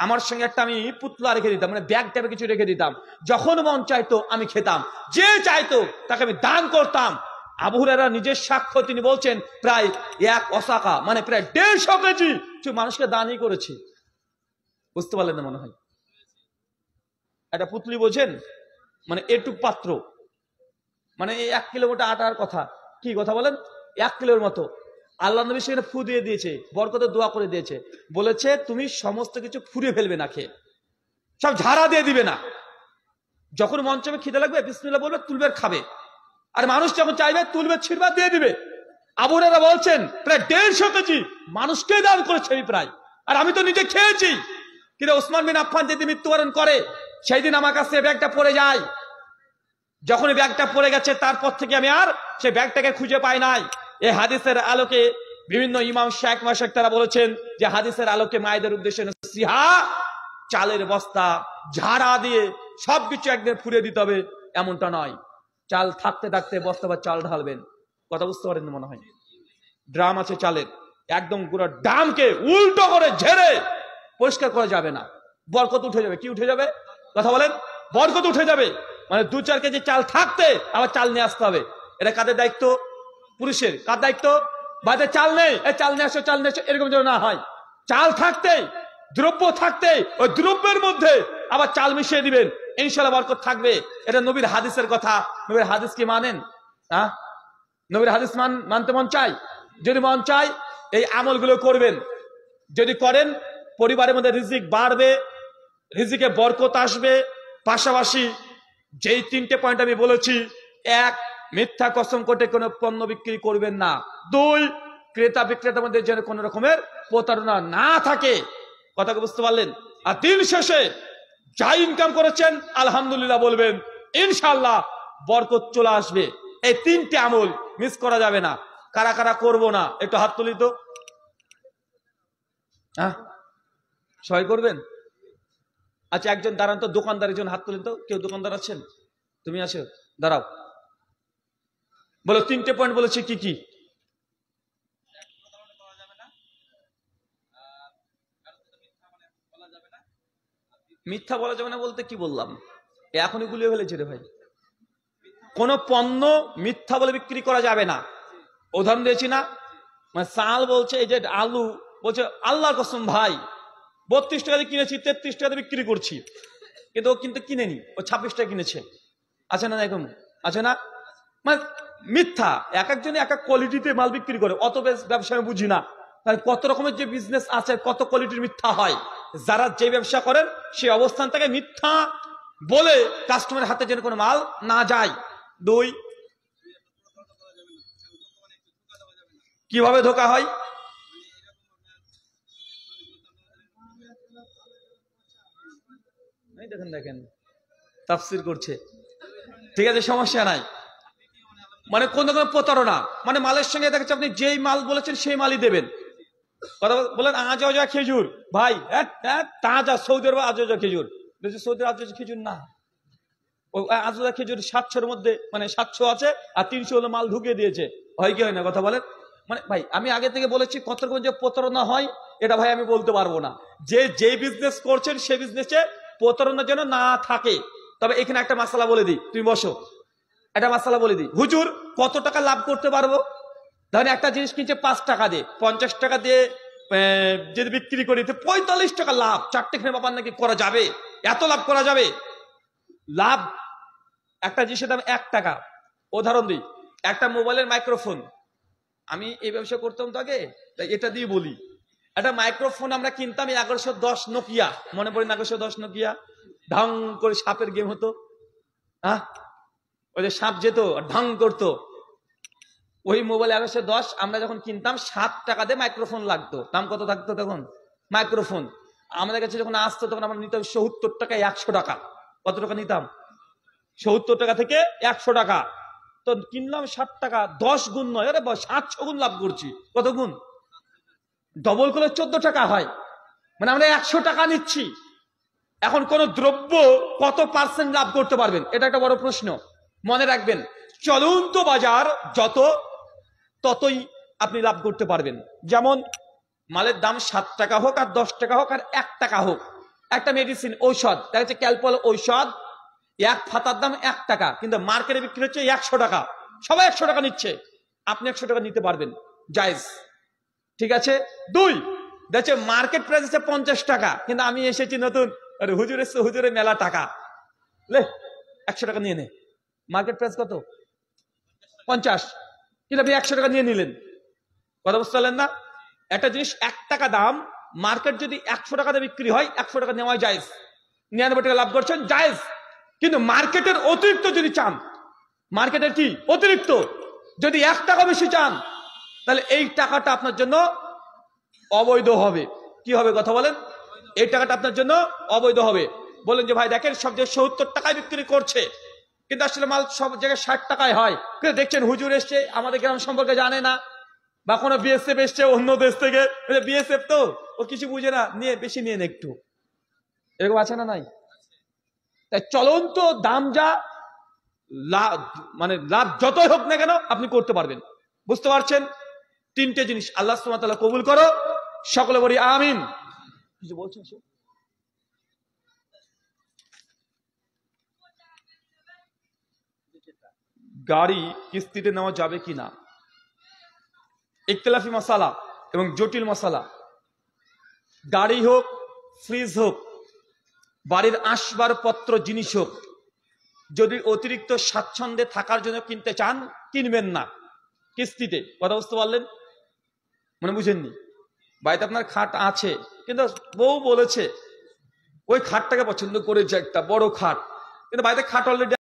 আমার সঙ্গে একটা আমি পুতলা রেখে দিতাম, মানে ব্যাগ টাইপের কিছু রেখে দিতাম, যখন মন চাইতো আমি খেতাম, যে চাইতো তাকে আমি দান করতাম। আবু হুরায়রা নিজের সাক্ষ্য, তিনি বলছেন প্রায় 1 ওসাকা মানে প্রায় 150 কেজি মানুষকে দানই করেছি। বুঝতে পারলেন না মনে হয়? একটা পুতলি বোঝেন, মানে এটুক পাত্র, মানে 1 কিলোমিটার আটার কথা, কি কথা বলেন, 1 কিলোর মতো। আল্লাহ নবী সেখানে ফু দিয়ে দিয়েছে, বরকতের দোয়া করে দিয়েছে, বলেছে তুমি সমস্ত কিছু ফুরিয়ে ফেলবে না, খেয়ে সব ঝাড়া দিয়ে দিবে না, যখন মন চাইবে খিদে লাগবে বিসমিল্লাহ বলবে, তুলবে খাবে, আর মানুষ যখন চাইবে তুলবে ছিড়বা দিয়ে দিবে। আবু হুরায়রা বলছেন প্রায় 150 কেজি মানুষকে দান করেছে আমি প্রায়, আর আমি তো নিজে খেয়েছি। কিন্তু ওসমান বিন আফফান যেদিন মৃত্যুবরণ করে সেই দিন আমার কাছে ব্যাগটা পড়ে যায়, যখন ব্যাগটা পড়ে গেছে তারপর থেকে আমি আর সেই ব্যাগটাকে খুঁজে পাই নাই। এই হাদিসের আলোকে বিভিন্ন ইমাম শাইখ মাশাইখ তারা বলেছেন যে হাদিসের আলোকে মায়েদের উদ্দেশ্যে নসিহা, চালের বস্তা ঝাড়া দিয়ে সবকিছু একদিন ফুরিয়ে দিতে হবে এমনটা নয়। চাল থাকতে থাকতে বস্তা বা চাল ঢালবেন, কথা বুঝতে পারেন মনে হয়? ড্রাম আছে চালের, একদম পুরো ড্রামকে উল্টো করে ঝেড়ে পরিষ্কার করা যাবে না, বরকত উঠে যাবে। কি উঠে যাবে? কথা বলেন, বরকত উঠে যাবে। মানে 2-4 কেজি চাল থাকতে আবার চাল নিয়ে আসতে হবে। এটা কাদের দায়িত্ব? পুরুষের। কার দায়িত্ব? বাড়িতে চাল নেই, চাল নিয়ে আসো, চাল নিয়ে আসো, এরকম যেন না হয়। চাল থাকতে, দ্রব্য থাকতে ওই দ্রব্যের মধ্যে আবার চাল মিশিয়ে দিবেন, ইনশাআল্লাহ বরকত থাকবে। এটা নবীর হাদিসের কথা। নবীর হাদিস কি মানেন? নবীর হাদিস মানতে মন চাই? যদি মন চাই এই আমলগুলো করবেন, যদি করেন পরিবারের মধ্যে রিজিক বাড়বে, রিজিকে বরকত আসবে। পাশাপাশি যেই 3টে পয়েন্ট আমি বলেছি, 1 মিথ্যা কসম করে কোনো পণ্য বিক্রি করবেন না, 2 ক্রেতা বিক্রেতার মধ্যে যেন কোনো রকমের প্রতারণা না থাকে। কথাকে বুঝতে পারলেন? আর দিন শেষে যা ইনকাম করেছেন আলহামদুলিল্লাহ বলবেন, ইনশাআল্লাহ বরকত চলে আসবে। এই 3টে আমল মিস করা যাবে না। কারা কারা করবো না একটু হাত তুলি তো। সবাই করবেন? আচ্ছা, একজন দাঁড়ান তো, দোকানদার একজন হাত তুলেন তো। কেউ দোকানদার আছেন? তুমি আছো, দাঁড়াও, বলো 3টে পয়েন্ট বলেছি কি কি? মিথ্যা বলা যাবে না বলতে কি বললাম? এখনই গুলিয়ে ফেলেছে রে ভাই। কোন পণ্য মিথ্যা বলে বিক্রি করা যাবে না। উদাহরণ দিয়েছি না, মানে চাল বলছে, এই যে আলু বলছে আল্লাহর কসম ভাই 32 টাকা দিয়ে কিনেছি, 33 টাকা দিয়ে বিক্রি করছি, কিন্তু ও কিন্তু কিনেনি, ও 26 টাকা কিনেছে। আছে না এরকম? আছে না? মানে মিথ্যা। এক একজনে এক এক কোয়ালিটিতে মাল বিক্রি করে, অত ব্যবসা আমি বুঝি না। তাহলে কত রকমের যে বিজনেস আছে, কত কোয়ালিটির মিথ্যা হয়। যারা যে ব্যবসা করেন সেই অবস্থান থেকে মিথ্যা বলে কাস্টমারের হাতে যেন কোনো মাল না যায়। 2, কিভাবে ধোকা হয়? দেখেন দেখেন তাফসির করছে, ঠিক আছে, সমস্যা নাই। মানে কোন রকম প্রতারণা, মানে মালের সঙ্গে দেখা যাচ্ছে আপনি যেই মাল বলেছেন সেই মালই দেবেন, কথা বলেন আজা খেজুর ভাই, তাজা সৌদি আরব আজা খেজুর, সৌদি আরব আজা খেজুর না, আজা খেজুর 700-এর মধ্যে মানে 700 আছে আর 300 হলো মাল ঢুকিয়ে দিয়েছে, হয় কি হয় না কথা বলেন। মানে ভাই আমি আগে থেকে বলেছি কত রকম যে প্রতারণা হয় এটা ভাই আমি বলতে পারবো না। যে বিজনেস করছেন সে বিজনেসে প্রতারণা যেন না থাকে। তবে এখানে একটা মাসালা বলে দিই, তুমি বসো, একটা মাসালা বলে দিই। হুজুর কত টাকা লাভ করতে পারবো? ধরেন একটা জিনিস কিনছে 5 টাকা দিয়ে, 50 টাকা দিয়ে যদি বিক্রি করি 45 টাকা লাভ, 4টে খেয়ে বাবার নাকি করা যাবে, এত লাভ করা যাবে। লাভ একটা জিনিসের দাম 1 টাকা। উদাহরণ দিই, একটা মোবাইলের মাইক্রোফোন, আমি এই ব্যবসা করতাম তো আগে, তাই এটা দিয়ে বলি। একটা মাইক্রোফোন আমরা কিনতাম 1110 নোকিয়া, মনে পড়ে 1110 নোকিয়া, ঢং করে সাপের গেম হতো, হ্যাঁ ওই যে সাপ যেত ঢং করতো, ওই মোবাইল 1110 আমরা যখন কিনতাম 7 টাকা দিয়ে মাইক্রোফোন লাগতো। দাম কত থাকতো তখন মাইক্রোফোন? আমাদের কাছে যখন আসতো তখন আমরা নিতাম 70 টাকা 100 টাকা। কত টাকা নিতাম? 70 টাকা থেকে 100 টাকা। তো কিনলাম 60 টাকা, 10 গুণ নয়, আরে 700 গুণ লাভ করছি। কত গুণ? ডবল করে 14 টাকা হয়, মানে আমরা 100 টাকা নিচ্ছি। এখন কোন দ্রব্য কত পার্সেন্ট লাভ করতে পারবেন, এটা একটা বড় প্রশ্ন। মনে রাখবেন চলন্ত বাজার যত ততই আপনি লাভ করতে পারবেন। যেমন মালের দাম 7 টাকা হোক আর 10 টাকা হোক আর 1 টাকা হোক, একটা মেডিসিন ঔষধ দেখা যাচ্ছে ক্যালপল ঔষধ, এক ফাতার দাম 1 টাকা, কিন্তু মার্কেটে বিক্রি হচ্ছে 100 টাকা। সবাই 100 টাকা নিচ্ছে, আপনি 100 টাকা নিতে পারবেন, জায়েজ, ঠিক আছে। 2, দেখছে মার্কেট প্রাইস হচ্ছে 50 টাকা, কিন্তু আমি এসেছি নতুন, আরে হুজুর এসছে, হুজুরের মেলা টাকা, লে 100 টাকা নিয়ে নে। মার্কেট প্রাইস কত? 50, কিন্তু আপনি 100 টাকা নিয়ে নিলেন। কথা বুঝতে পারলেন না? একটা জিনিস 1 টাকা দাম, মার্কেট যদি 100 টাকাতে বিক্রি হয় 100 টাকা নেওয়া জায়েজ, 99 টাকা লাভ করছেন জায়েজ। কিন্তু মার্কেটের অতিরিক্ত যদি চান, মার্কেটের কি অতিরিক্ত যদি 1 টাকা বেশি চান, তাহলে এই টাকাটা আপনার জন্য অবৈধ হবে। কি হবে কথা বলেন? এই টাকাটা আপনার জন্য অবৈধ হবে। বলেন যে ভাই দেখেন সব যে 70 টাকায় বিক্রি করছে, কিন্তু আসলে মাল সব জায়গায় 60 টাকায় হয়, কিন্তু দেখছেন হুজুর এসছে আমাদের গ্রাম সম্পর্কে জানে না, বা কোনো বিএসএফ এসছে অন্য দেশ থেকে, বিএসএফ তো ও কিছু বুঝে না, নিয়ে বেশি নিয়ে নে একটু, এরকম আছে না নাই? তাই চলন্ত দাম যা লাভ, মানে লাভ যতই হোক না কেন আপনি করতে পারবেন। বুঝতে পারছেন? 3টে জিনিস আল্লাহ সুবহানাহু ওয়া তাআলা কবুল করো, সকলে বলি আমিন। কিছু বলছেন? গাড়ি কিস্তিতে নেওয়া যাবে কিনা, ইখতিলাফি মাসালা এবং জটিল মাসালা। গাড়ি হোক, ফ্রিজ হোক, বাড়ির আসবাবপত্র জিনিস হোক, যদি অতিরিক্ত স্বাচ্ছন্দ্যে থাকার জন্য কিনতে চান কিনবেন না কিস্তিতে। কথা বুঝতে পারলেন? মানে বুঝেননি? বাড়িতে আপনার খাট আছে, কিন্তু বউ বলেছে ওই খাটটাকে পছন্দ করেছে, একটা বড় খাট, কিন্তু বাড়িতে খাট অলরেডি